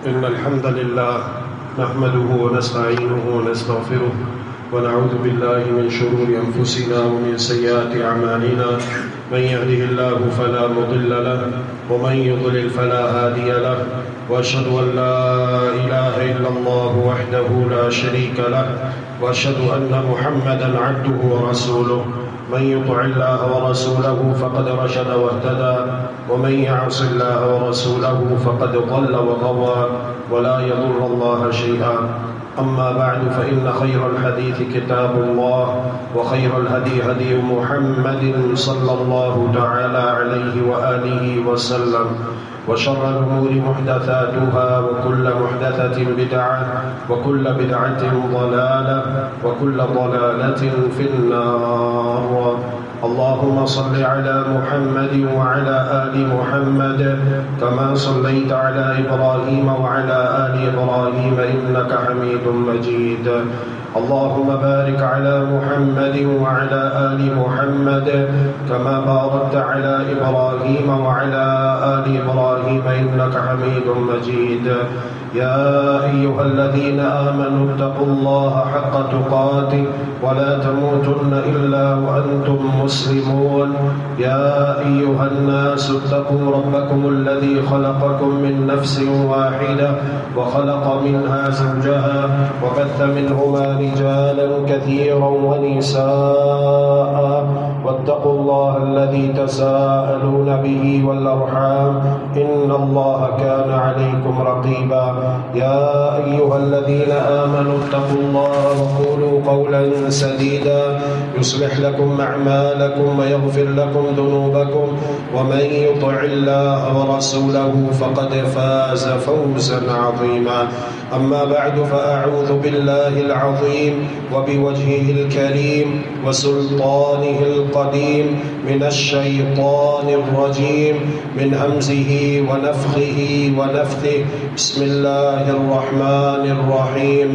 إن الحمد لله نحمده ونستعينه ونستغفره ونعوذ بالله من شرور أنفسنا ومن سيئات أعمالنا من يهده الله فلا مضل له ومن يضلل فلا هادي له وأشهد أن لا إله إلا الله وحده لا شريك له وأشهد أن محمدا عبده ورسوله من يطع الله ورسوله فقد رشد واهتدى ومن يعص الله ورسوله فقد ضل وغوى ولا يضر الله شيئا. أما بعد فإن خير الحديث كتاب الله وخير الهدي هدي محمد صلى الله تعالى عليه وآله وسلم وشر الأمور محدثاتها وكل محدثة بدعة وكل بدعة ضلالة وكل ضلالة في النار. اللهم صل على محمد وعلى آل محمد كما صليت على إبراهيم وعلى آل إبراهيم إنك حميد مجيد. اللهم بارك على محمد وعلى آل محمد كما باركت على إبراهيم وعلى آل إبراهيم إنك حميد مجيد. يا أيها الذين آمنوا اتقوا الله حق تقاته ولا تموتن إلا وأنتم مسلمون. يا أيها الناس اتقوا ربكم الذي خلقكم من نفس واحدة وخلق منها زوجها وبث منهما رجالا كثيرا ونساء واتقوا الله الذي تساءلون به والأرحام إن الله كان عليكم رقيبا. يا أيها الذين آمنوا اتقوا الله وقولوا قولا سديدا يصلح لكم أعمالكم ويغفر لكم ذنوبكم ومن يطع الله ورسوله فقد فاز فوزا عظيما. أما بعد فأعوذ بالله العظيم وبوجهه الكريم وسلطانه القديم من الشيطان الرجيم من همزه ونفخه ونفثه. بسم الله الرحمن الرحيم.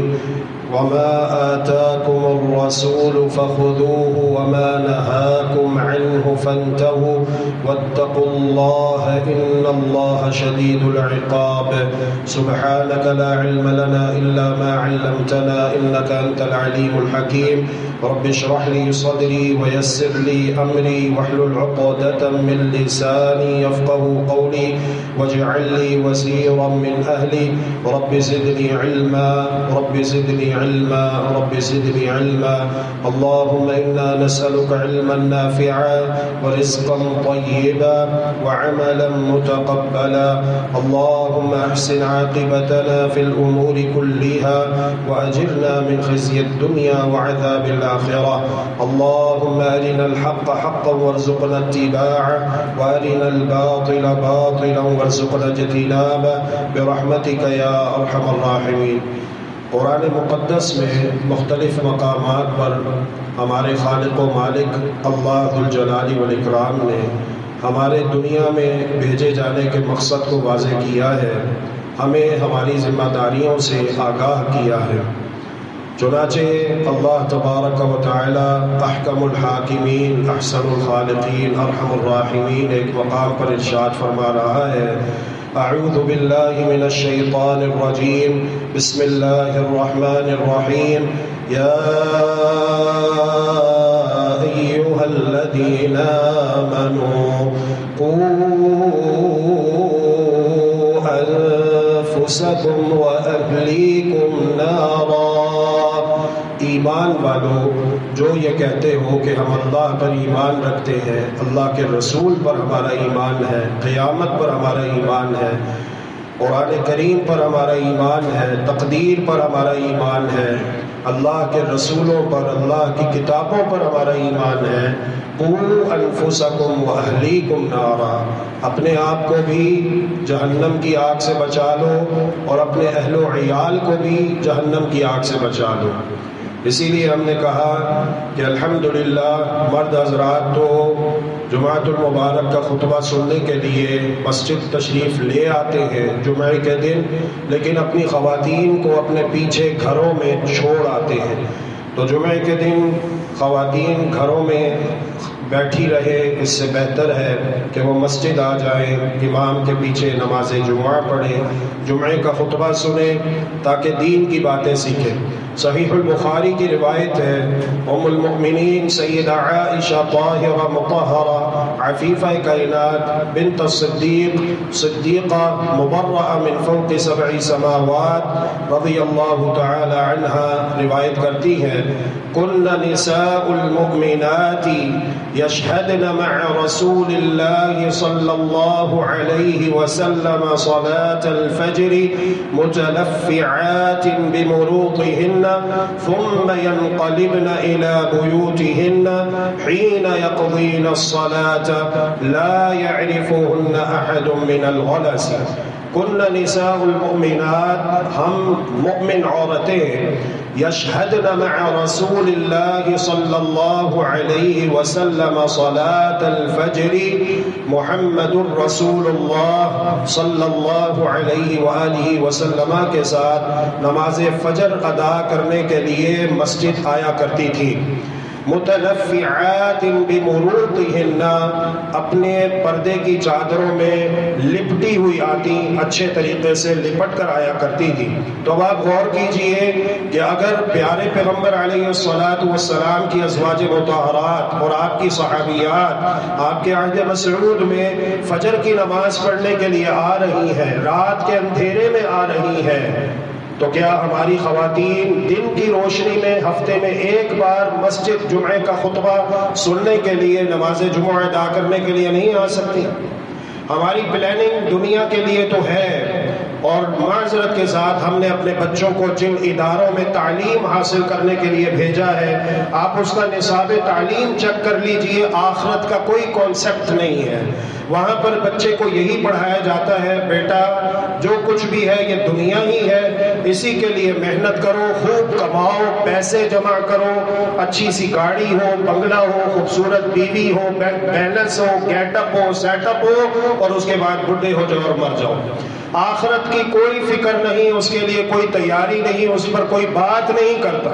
وما آتاكم الرسول فخذوه وما نهاكم عنه فانتهوا واتقوا الله إن الله شديد العقاب. سبحانك لا علم لنا إلا ما علمتنا إنك أنت العليم الحكيم. رب اشرح لي صدري ويسر لي أمري واحلل عقدة من لساني يفقه قولي واجعل لي وزيرا من أهلي. رب زدني علما رب زدني علما رب زدني علما. اللهم إنا نسألك علما نافعا ورزقا طيبا وعملا متقبلا. اللهم أحسن عاقبتنا في الأمور كلها وأجرنا من خزي الدنيا وعذاب الآخرة. اللهم أرنا الحق حقا وارزقنا اتباعه وأرنا الباطل باطلا وارزقنا اجتنابه برحمتك يا أرحم الراحمين. قرآن مقدس میں مختلف مقامات پر ہمارے خالق و مالک اللہ ذوالجلال والاکرام نے ہمارے دنیا میں بھیجے جانے کے مقصد کو واضح کیا ہے، ہمیں ہماری ذمہ داریوں سے آگاہ کیا ہے۔ چنانچہ اللہ تبارک و تعالی احکم الحاکمین احسن الخالقین ارحم الراحمین ایک مقام پر ارشاد فرما رہا ہے، اعوذ باللہ من الشیطان الرجیم بسم اللہ الرحمن الرحیم یا ایہا الذین آمنوا قوا انفسکم واہلیکم نارا۔ ایمان والو جو یہ کہتے ہو کہ ہم اللہ پر ایمان رکھتے ہیں، اللہ کے رسول پر ہمارا ایمان ہے، قیامت پر ہمارا ایمان ہے، قرآن کریم پر ہمارا ایمان ہے، تقدیر پر ہمارا ایمان ہے، اللہ کے رسولوں پر، اللہ کی کتابوں پر ہمارا ایمان ہے۔ قوا انفسکم واہلیکم نارا، اپنے آپ کو بھی جہنم کی آگ سے بچا لو اور اپنے اہل و عیال کو بھی جہنم کی آگ سے بچا لو۔ اسی لیے ہم نے کہا کہ الحمدللہ مرد حضرات تو جمعۃ المبارک کا خطبہ سننے کے لیے مسجد تشریف لے آتے ہیں جمعے کے دن، لیکن اپنی خواتین کو اپنے پیچھے گھروں میں چھوڑ آتے ہیں۔ تو جمعے کے دن خواتین گھروں میں بیٹھی رہے اس سے بہتر ہے کہ وہ مسجد آ جائیں، امام کے پیچھے نماز جمعہ پڑھیں، جمعے کا خطبہ سنیں تاکہ دین کی باتیں سیکھیں۔ صحیح البخاری کی روایت ہے، ام المؤمنین سیدہ عائشہ طاہرہ مطہرہ عفیفہ کائنات بنت الصدیق صدیقہ مبرأہ من فوق 7 سماوات رضی اللہ تعالی عنہا روایت کرتی ہیں، کن نساء المؤمنات یشہدن مع رسول اللہ صلی اللہ علیہ وسلم صلاة الفجر متلفعات بمروطهن ثم ينقلبن إلى بيوتهن حين يقضين الصلاة لا يعرفهن أحد من الغلس۔ کن نساء المؤمنات، ہم مؤمن عورتیں، یشہدن مع رسول اللہ صلی اللہ علیہ وسلم صلاة الفجر، محمد الرسول اللہ صلی اللہ علیہ وآلہ وسلم کے ساتھ نماز فجر ادا کرنے کے لیے مسجد آیا کرتی تھی۔ متلفعات بمروطهن، اپنے پردے کی چادروں میں لپٹی ہوئی آتی، اچھے طریقے سے لپٹ کر آیا کرتی تھی۔ تو اب آپ غور کیجئے کہ اگر پیارے پیغمبر علیہ الصلوۃ والسلام کی ازواج مطہرات اور آپ کی صحابیات آپ کے عہد مسعود میں فجر کی نماز پڑھنے کے لیے آ رہی ہیں، رات کے اندھیرے میں آ رہی ہیں، تو کیا ہماری خواتین دن کی روشنی میں ہفتے میں ایک بار مسجد جمعے کا خطبہ سننے کے لیے، نماز جمعہ ادا کرنے کے لیے نہیں آ سکتی؟ ہماری پلاننگ دنیا کے لیے تو ہے، اور معذرت کے ساتھ ہم نے اپنے بچوں کو جن اداروں میں تعلیم حاصل کرنے کے لیے بھیجا ہے، آپ اس کا نصاب تعلیم چیک کر لیجئے، آخرت کا کوئی کانسیپٹ نہیں ہے۔ وہاں پر بچے کو یہی پڑھایا جاتا ہے، بیٹا جو کچھ بھی ہے یہ دنیا ہی ہے، اسی کے لیے محنت کرو، خوب کماؤ، پیسے جمع کرو، اچھی سی گاڑی ہو، بنگلہ ہو، خوبصورت بیوی ہو، بینک بیلنس ہو، گیٹ اپ ہو، سیٹ اپ ہو، اور اس کے بعد بڈھے ہو جاؤ اور مر جاؤ۔ آخرت کی کوئی فکر نہیں، اس کے لیے کوئی تیاری نہیں، اس پر کوئی بات نہیں کرتا۔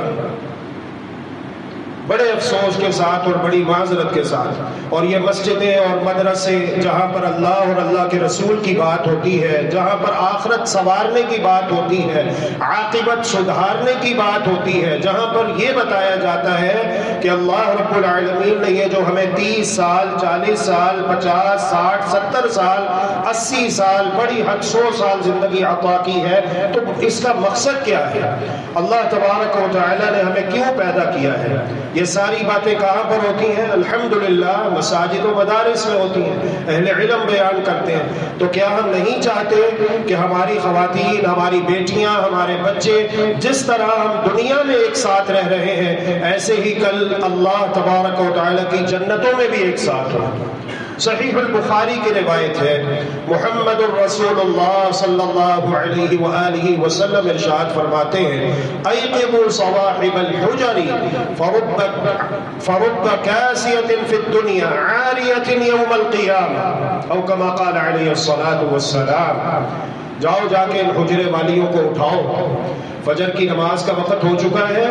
بڑے افسوس کے ساتھ اور بڑی معذرت کے ساتھ، اور یہ مسجدیں اور مدرسے جہاں پر اللہ اور اللہ کے رسول کی بات ہوتی ہے، جہاں پر آخرت سنوارنے کی بات ہوتی ہے، عاقبت سدھارنے کی بات ہوتی ہے، جہاں پر یہ بتایا جاتا ہے کہ اللہ رب العالمین نے یہ جو ہمیں 30 سال 40 سال 50 60 70 سال 80 سال بڑی حد 100 سال زندگی عطا کی ہے، تو اس کا مقصد کیا ہے؟ اللہ تبارک و تعالی نے ہمیں کیوں پیدا کیا ہے؟ یہ ساری باتیں کہاں پر ہوتی ہیں؟ الحمدللہ مساجد و مدارس میں ہوتی ہیں، اہل علم بیان کرتے ہیں۔ تو کیا ہم نہیں چاہتے کہ ہماری خواتین، ہماری بیٹیاں، ہمارے بچے جس طرح ہم دنیا میں ایک ساتھ رہ رہے ہیں، ایسے ہی کل اللہ تبارک و تعالی کی جنتوں میں بھی ایک ساتھ ہوں؟ صحیح البخاری کی روایت ہے، محمد الرسول اللہ صلی اللہ علیہ وآلہ وسلم ارشاد فرماتے ہیں، ایقظوا صواحب الحجر فرب کاسیۃ فی الدنیا عاریۃ یوم القیامہ، او کما قال علیہ الصلاۃ والسلام، جاؤ جا کے ان حجرے والیوں کو اٹھاؤ، فجر کی نماز کا وقت ہو چکا ہے۔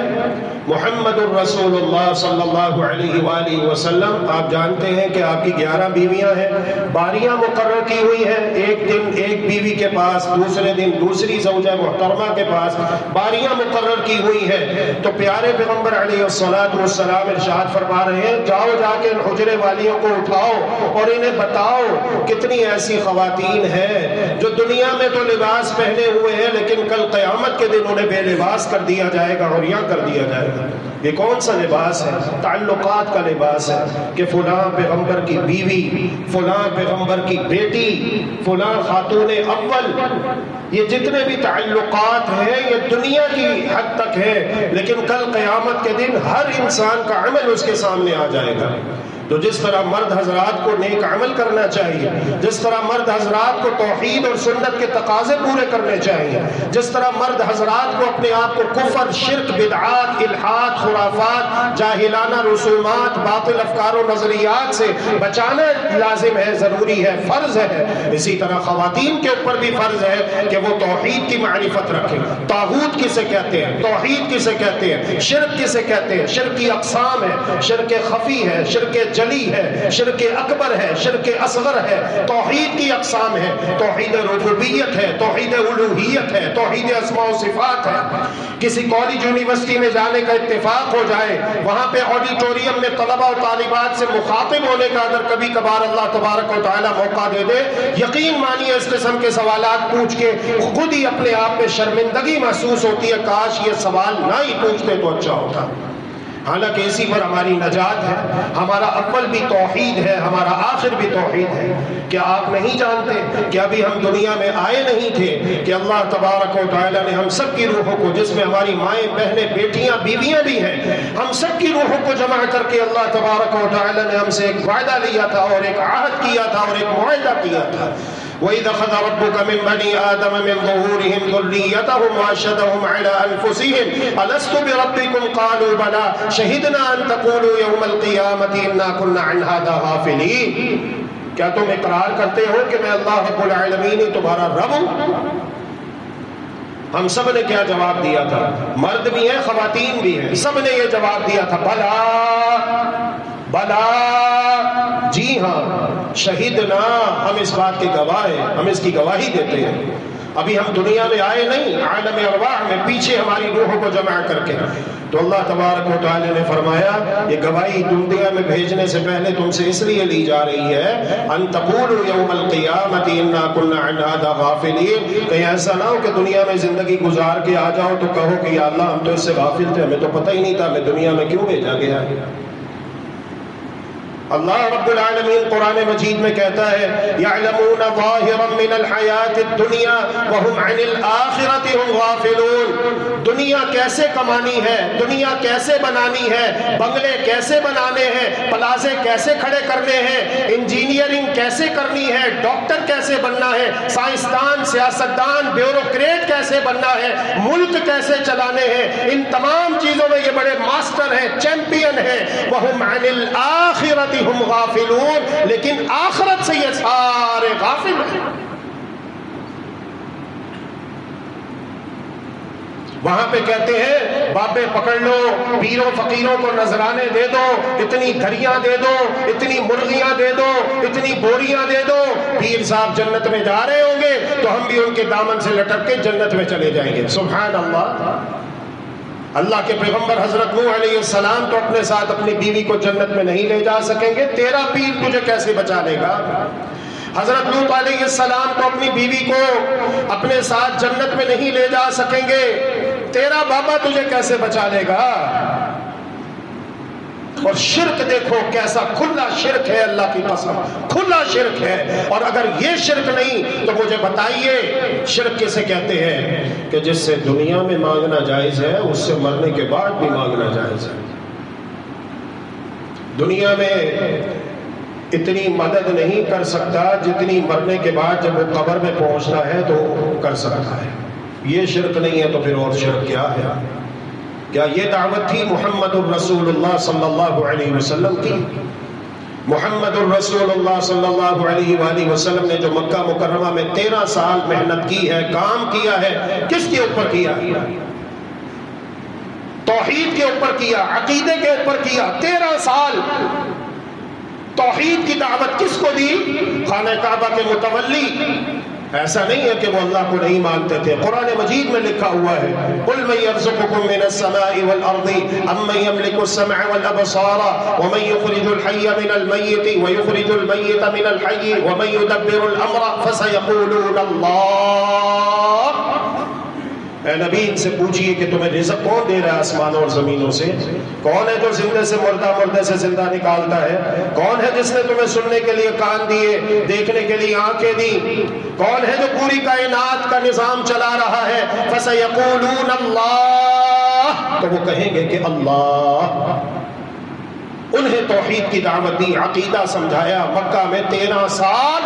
محمد الرسول اللہ صلی اللہ علیہ وآلہ وسلم، آپ جانتے ہیں کہ آپ کی 11 بیویاں ہیں، باریاں مقرر کی ہوئی ہیں، ایک دن ایک بیوی کے پاس، دوسرے دن دوسری زوجہ محترمہ کے پاس باریاں مقرر کی ہوئی ہیں۔ تو پیارے پیغمبر علیہ الصلوۃ والسلام ارشاد فرما رہے ہیں، جاؤ جا کے ان حجرے والیوں کو اٹھاؤ اور انہیں بتاؤ کتنی ایسی خواتین ہیں جو دنیا میں تو لباس پہنے ہوئے ہیں، لیکن کل قیامت کے دن انہیں بے لباس کر دیا جائے گا اور یہاں کر دیا جائے گا۔ یہ کون سا لباس ہے؟ تعلقات کا لباس ہے، کہ فلاں پیغمبر کی بیوی، فلاں پیغمبر کی بیٹی، فلاں خاتون اول، یہ جتنے بھی تعلقات ہیں یہ دنیا کی حد تک ہے، لیکن کل قیامت کے دن ہر انسان کا عمل اس کے سامنے آ جائے گا۔ تو جس طرح مرد حضرات کو نیک عمل کرنا چاہیے، جس طرح مرد حضرات کو توحید اور سنت کے تقاضے پورے کرنے چاہیے، جس طرح مرد حضرات کو اپنے آپ کو کفر، شرک، بدعات، الحاد، خرافات، جاہلانہ رسومات، باطل افکار و نظریات سے بچانا لازم ہے، ضروری ہے، فرض ہے، اسی طرح خواتین کے اوپر بھی فرض ہے کہ وہ توحید کی معرفت رکھیں۔ طاغوت کسے کہتے ہیں؟ توحید کسے کہتے ہیں؟ شرک کسے کہتے ہیں؟ شرک کی اقسام ہے، شرک خفی ہے، شرک جلی ہے، شرک اکبر ہے، شرک اصغر ہے، توحید کی اقسام ہے، توحید ربوبیت ہے، توحید الوہیت ہے، توحید اسماء و صفات ہے۔ کسی کالج یونیورسٹی میں جانے کا اتفاق ہو جائے، وہاں پہ آڈیٹوریم میں طلبہ و طالبات سے مخاطب ہونے کا اگر کبھی کبھار اللہ تبارک و تعالی موقع دے دے، یقین مانیے اس قسم کے سوالات پوچھ کے خود ہی اپنے آپ میں شرمندگی محسوس ہوتی ہے، کاش یہ سوال نہ ہی پوچھتے تو اچھا ہوتا۔ حالانکہ اسی پر ہماری نجات ہے، ہمارا اول بھی توحید ہے، ہمارا آخر بھی توحید ہے۔ کیا آپ نہیں جانتے کہ ابھی ہم دنیا میں آئے نہیں تھے کہ اللہ تبارک و تعالی نے ہم سب کی روحوں کو، جس میں ہماری مائیں، بہنیں، بیٹیاں، بیویاں بھی ہیں، ہم سب کی روحوں کو جمع کر کے اللہ تبارک و تعالی نے ہم سے ایک وعدہ لیا تھا اور ایک عہد کیا تھا اور ایک معاہدہ کیا تھا۔ وَإِذْ أَخَذَ رَبُّكَ مِنْ بَنِي آدَمَ مِنْ ظُهُورِهِمْ ذُرِّيَّتَهُمْ وَأَشْهَدَهُمْ عَلَىٰ أَنفُسِهِمْ أَلَسْتُ بِرَبِّكُمْ قَالُوا بَلَىٰ شَهِدْنَا أَن تَقُولُوا يَوْمَ الْقِيَامَةِ إِنَّا كُنَّا عَنْ هَٰذَا غَافِلِينَ۔ کیا تم اقرار کرتے ہو کہ میں اللہ رب العالمین تمہارا رب ہوں؟ ہم سب نے کیا جواب دیا تھا؟ مرد بھی ہیں، خواتین بھی ہیں، سب نے یہ جواب دیا تھا، بلا، جی ہاں، شہیدنا، ہم اس بات کے گواہ ہیں، ہم اس کی گواہی دیتے ہیں۔ ابھی ہم دنیا میں آئے نہیں، عالم ارواح میں پیچھے ہماری روحوں کو جمع کر کے، تو اللہ تبارک و تعالی نے فرمایا یہ گواہی دنیا میں بھیجنے سے پہلے تم سے اس لیے لی جا رہی ہے ان تقولوا یوم القیامت انا کنا عن هذا غافلین، کہیں ایسا نہ ہو کہ دنیا میں زندگی گزار کے آ جاؤ تو کہو کہ یا اللہ ہم تو اس سے غافل تھے، ہمیں تو پتہ ہی نہیں تھا ہمیں دنیا میں کیوں بھیجا گیا۔ اللہ رب العالمین قرآن مجید میں کہتا ہے یعلمون ظاہرا من الحیات الدنیا وهم عن الآخرۃ هم غافلون، دنیا کیسے کمانی ہے، دنیا کیسے بنانی ہے، بنگلے کیسے بنانے ہیں، پلازے کیسے کھڑے کرنے ہیں، انجینئرنگ کیسے کرنی ہے، ڈاکٹر کیسے بننا ہے، سائنسدان، سیاستدان، بیوروکریٹ کیسے بننا ہے، ملک کیسے چلانے ہیں، ان تمام چیزوں میں یہ بڑے ماسٹر ہیں، چیمپئن ہیں۔ وهم عن الآخرۃ ہم غافلون، لیکن آخرت سے یہ سارے غافل ہیں۔ وہاں پہ کہتے ہیں بابے پکڑ لو، پیروں فقیروں کو نذرانے دے دو، اتنی گھڑیاں دے دو، اتنی مرغیاں دے دو، اتنی بوریاں دے دو، پیر صاحب جنت میں جا رہے ہوں گے تو ہم بھی ان کے دامن سے لٹک کے جنت میں چلے جائیں گے۔ سبحان اللہ۔ اللہ کے پیغمبر حضرت نوح علیہ السلام تو اپنے ساتھ اپنی بیوی کو جنت میں نہیں لے جا سکیں گے، تیرا پیر تجھے کیسے بچا لے گا؟ حضرت لوط علیہ السلام تو اپنی بیوی کو اپنے ساتھ جنت میں نہیں لے جا سکیں گے، تیرا بابا تجھے کیسے بچا لے گا؟ اور شرک دیکھو کیسا کھلا شرک ہے، اللہ کی قسم کھلا شرک ہے۔ اور اگر یہ شرک نہیں تو مجھے بتائیے شرک کسے کہتے ہیں؟ کہ جس سے دنیا میں مانگنا جائز ہے اس سے مرنے کے بعد بھی مانگنا جائز ہے۔ دنیا میں اتنی مدد نہیں کر سکتا جتنی مرنے کے بعد جب وہ قبر میں پہنچتا ہے تو کر سکتا ہے۔ یہ شرک نہیں ہے تو پھر اور شرک کیا ہے؟ کیا یہ دعوت تھی محمد الرسول اللہ صلی اللہ علیہ وسلم کی؟ محمد الرسول اللہ صلی اللہ علیہ وآلہ وسلم نے جو مکہ مکرمہ میں 13 سال محنت کی ہے، کام کیا ہے، کس کے اوپر کیا؟ توحید کے اوپر کیا، عقیدے کے اوپر کیا۔ 13 سال توحید کی دعوت کس کو دی؟ خانہ کعبہ کے متولی۔ ایسا نہیں ہے کہ وہ اللہ کو نہیں مانتے تھے، قرآن مجید میں لکھا ہوا ہے قُلْ مَن يَرْزُقُكُم مِّنَ السَّمَاءِ وَالْأَرْضِ أَمَّن يَمْلِكُ السَّمْعَ وَالْأَبْصَارَ وَمَن يُخْرِجُ الْحَيَّ مِنَ الْمَيِّتِ وَيُخْرِجُ الْمَيِّتَ مِنَ الْحَيِّ وَمَن يُدَبِّرُ الْأَمْرَ فَسَيَقُولُونَ اللَّهُ۔ اے نبی ان سے پوچھئے کہ تمہیں رزق کون دے رہا ہے آسمانوں اور زمینوں سے؟ کون ہے جو زندے سے مردہ، مردے سے زندہ نکالتا ہے؟ کون ہے جس نے تمہیں سننے کے لیے کان دیے، دیکھنے کے لیے آنکھیں دی؟ کون ہے جو پوری کائنات کا نظام چلا رہا ہے؟ فَسَيَقُولُونَ اللَّهُ، تو وہ کہیں گے کہ اللہ۔ انہیں توحید کی دعوت دی، عقیدہ سمجھایا، مکہ میں 13 سال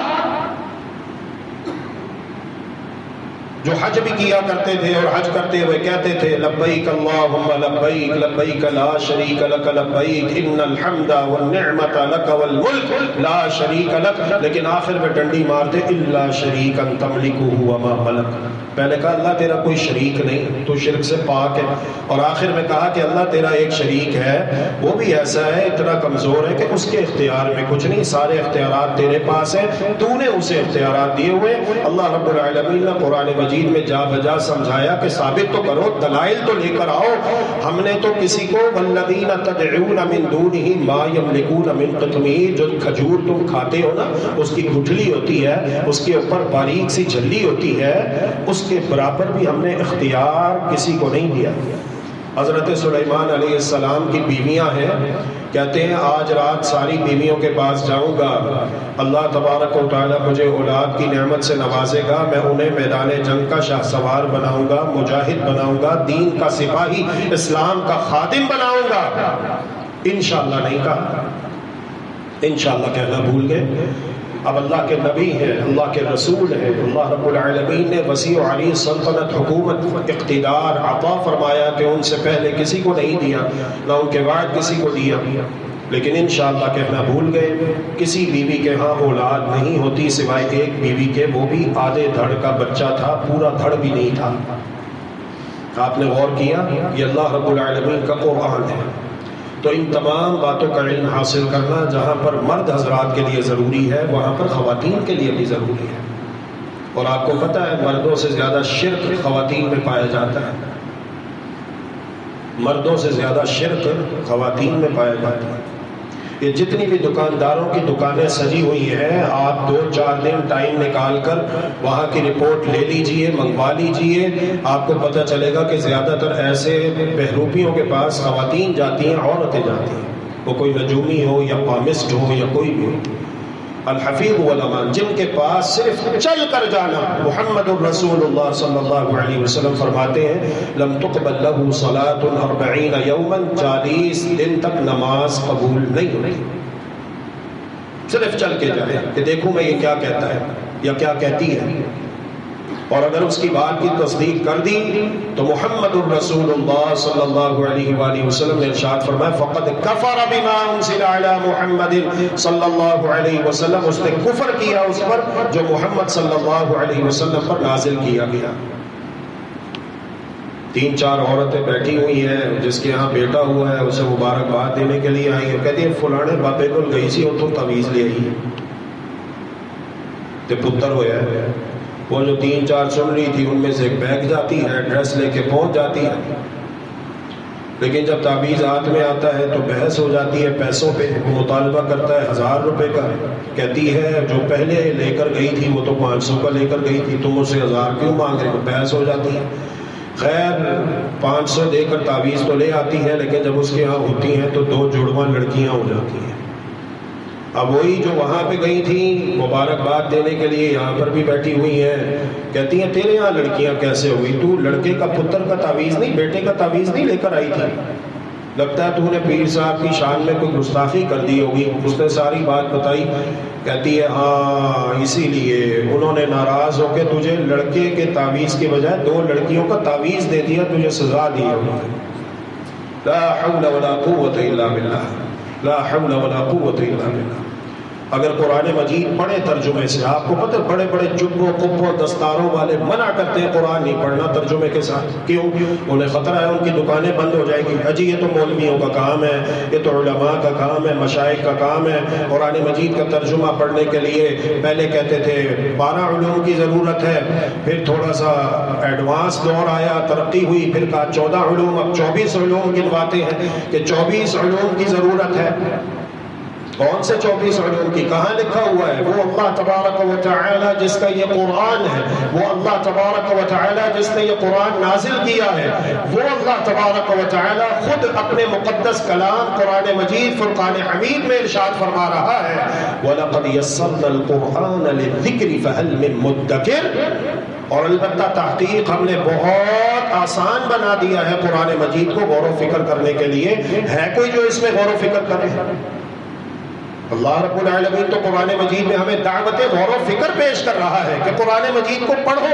جو حج بھی کیا کرتے تھے اور حج کرتے ہوئے کہتے تھے لبیک اللہم لبیک لبیک لا شریک لک لبیک ان الحمد والنعمت لک والملک لا شریک لک، لیکن آخر میں ڈنڈی مارتے الا شریکا تملکہ وما ملک، پہلے کہا اللہ تیرا کوئی شریک نہیں، تو شرک سے پاک ہے، اور آخر میں کہا کہ اللہ تیرا ایک شریک ہے، وہ بھی ایسا ہے اتنا کمزور ہے کہ اس کے اختیار میں کچھ نہیں، سارے اختیارات تیرے پاس ہیں، تو نے اسے اختیارات دیے ہوئے۔ اللہ رب العالمین نے قرآن مجید میں جا بجا سمجھایا کہ ثابت تو کرو، دلائل تو لے کر آؤ۔ ہم نے تو کسی کو والذین تدعون من دونہ ما یملکون من قطمیر، جو کھجور تم کھاتے ہو نا، اس کی گٹھلی ہوتی ہے، اس کے اوپر باریک سی جھلی ہوتی ہے، اس کے برابر بھی ہم نے اختیار کسی کو نہیں دیا۔ حضرت سلیمان علیہ السلام کی بیویاں ہیں، کہتے ہیں آج رات ساری بیویوں کے پاس جاؤں گا، اللہ تبارک و تعالیٰ مجھے اولاد کی نعمت سے نوازے گا، میں انہیں میدان جنگ کا شاہ سوار بناؤں گا، مجاہد بناؤں گا، دین کا سپاہی، اسلام کا خادم بناؤں گا۔ انشاءاللہ نہیں کہا، انشاءاللہ کہنا بھول گئے۔ اب اللہ کے نبی ہیں، اللہ کے رسول ہیں، اللہ رب العالمین نے وسیع و عریض سلطنت، حکومت، اقتدار عطا فرمایا کہ ان سے پہلے کسی کو نہیں دیا، نہ ان کے بعد کسی کو دیا، لیکن انشاءاللہ کہنا بھول گئے۔ کسی بیوی کے ہاں اولاد نہیں ہوتی سوائے ایک بیوی کے، وہ بھی آدھے دھڑ کا بچہ تھا، پورا دھڑ بھی نہیں تھا۔ آپ نے غور کیا، یہ اللہ رب العالمین کا قرآن ہے۔ تو ان تمام باتوں کا علم حاصل کرنا جہاں پر مرد حضرات کے لیے ضروری ہے، وہاں پر خواتین کے لیے بھی ضروری ہے۔ اور آپ کو پتہ ہے مردوں سے زیادہ شرک خواتین میں پایا جاتا ہے، مردوں سے زیادہ شرک خواتین میں پایا جاتا ہے۔ یہ جتنی بھی دکانداروں کی دکانیں سجی ہوئی ہیں، آپ 2-4 دن ٹائم نکال کر وہاں کی رپورٹ لے لیجئے، منگوا لیجئے، آپ کو پتہ چلے گا کہ زیادہ تر ایسے بہروپیوں کے پاس خواتین جاتی ہیں، عورتیں جاتی ہیں، وہ کوئی نجومی ہو یا پامسٹ ہو یا کوئی بھی ہو۔ الحفیظ والامان، جن کے پاس صرف چل کر جانا، محمد الرسول اللہ صلی اللہ علیہ وسلم فرماتے ہیں لم تقبل له صلاة 40 یوما، 40 دن تک نماز قبول نہیں ہوتی۔ صرف چل کے جائے کہ دیکھوں میں یہ کیا کہتا ہے یا کیا کہتی ہے، اور اگر اس کی بات کی تصدیق کر دی تو محمد الرسول اللہ صلی اللہ علیہ وآلہ وسلم نے ارشاد فرمایا فقد کفر بما انزل علی محمد صلی اللہ علیہ وسلم، اس نے کفر کیا اس پر جو محمد صلی اللہ علیہ وسلم پر نازل کیا گیا۔ 3-4 عورتیں بیٹھی ہوئی ہیں، جس کے ہاں بیٹا ہوا ہے اسے مبارکباد دینے کے لیے آئی ہیں، کہتی ہیں فلانے بابے کو گئی سی وہ تو تعویذ لے آئی تے پتر ہویا ہے۔ وہ جو 3-4 سن رہی تھی ان میں سے ایک بیگ جاتی ہے، ایڈریس لے کے پہنچ جاتی ہے، لیکن جب تعویذ ہاتھ میں آتا ہے تو بحث ہو جاتی ہے پیسوں پہ۔ وہ مطالبہ کرتا ہے 1000 روپے کا، کہتی ہے جو پہلے لے کر گئی تھی وہ تو 500 کا لے کر گئی تھی، تم اسے 1000 کیوں مانگ رہے ہو؟ بحث ہو جاتی ہے۔ خیر 500 دے کر تعویذ تو لے آتی ہے، لیکن جب اس کے ہاں ہوتی ہیں تو 2 جڑواں لڑکیاں ہو جاتی ہیں۔ اب وہی جو وہاں پہ گئی تھی مبارکباد دینے کے لیے یہاں پر بھی بیٹھی ہوئی ہیں، کہتی ہیں تیرے یہاں لڑکیاں کیسے ہوئی؟ تو لڑکے کا پتر کا تعویذ نہیں، بیٹے کا تعویذ نہیں لے کر آئی تھی؟ لگتا ہے تو نے پیر صاحب کی شان میں کوئی گستاخی کر دی ہوگی۔ اس نے ساری بات بتائی، کہتی ہے ہاں اسی لیے انہوں نے ناراض ہو کے تجھے لڑکے کے تعویذ کے بجائے 2 لڑکیوں کا تعویذ دے دیا، تجھے سزا دی ہوگی۔ لا حول ولا قوت الا باللہ، لا حول ولا قوت الا باللہ۔ اگر قرآن مجید پڑھے ترجمے سے، آپ کو پتہ بڑے بڑے جبوں کپوں دستاروں والے منع کرتے ہیں قرآن نہیں پڑھنا ترجمے کے ساتھ، کیوں؟ انہیں خطرہ ہے ان کی دکانیں بند ہو جائیں گی۔ اجی یہ تو مولویوں کا کام ہے، یہ تو علماء کا کام ہے، مشائخ کا کام ہے۔ قرآن مجید کا ترجمہ پڑھنے کے لیے پہلے کہتے تھے 12 علوم کی ضرورت ہے، پھر تھوڑا سا ایڈوانس دور آیا، ترقی ہوئی، پھر کہا 14 علوم، اب 24 علوم گنواتے ہیں کہ 24 علوم کی ضرورت ہے۔ کون سے 24 علوم کی؟ کہاں لکھا ہوا ہے؟ وہ اللہ تبارک و تعالی جس کا یہ قرآن ہے، وہ اللہ تبارک و تعالی جس نے یہ قرآن نازل کیا ہے، وہ اللہ تبارک و تعالی خود اپنے مقدس کلام قرآن مجید فرقان حمید میں ارشاد فرما رہا ہے وَلَقَدْ يَسَّرْنَا الْقُرْآنَ لِلذِّكْرِ فَهَلْ مِن مُدَّكِرٍ، اور البتہ تحقیق ہم نے بہت آسان بنا دیا ہے قرآن مجید کو غور و فکر کرنے کے لیے۔ ہے کوئی جو اس میں غور و فکر کرے؟ اللہ رب العالمین تو قرآن مجید میں ہمیں دعوت غور و فکر پیش کر رہا ہے کہ قرآن مجید کو پڑھو،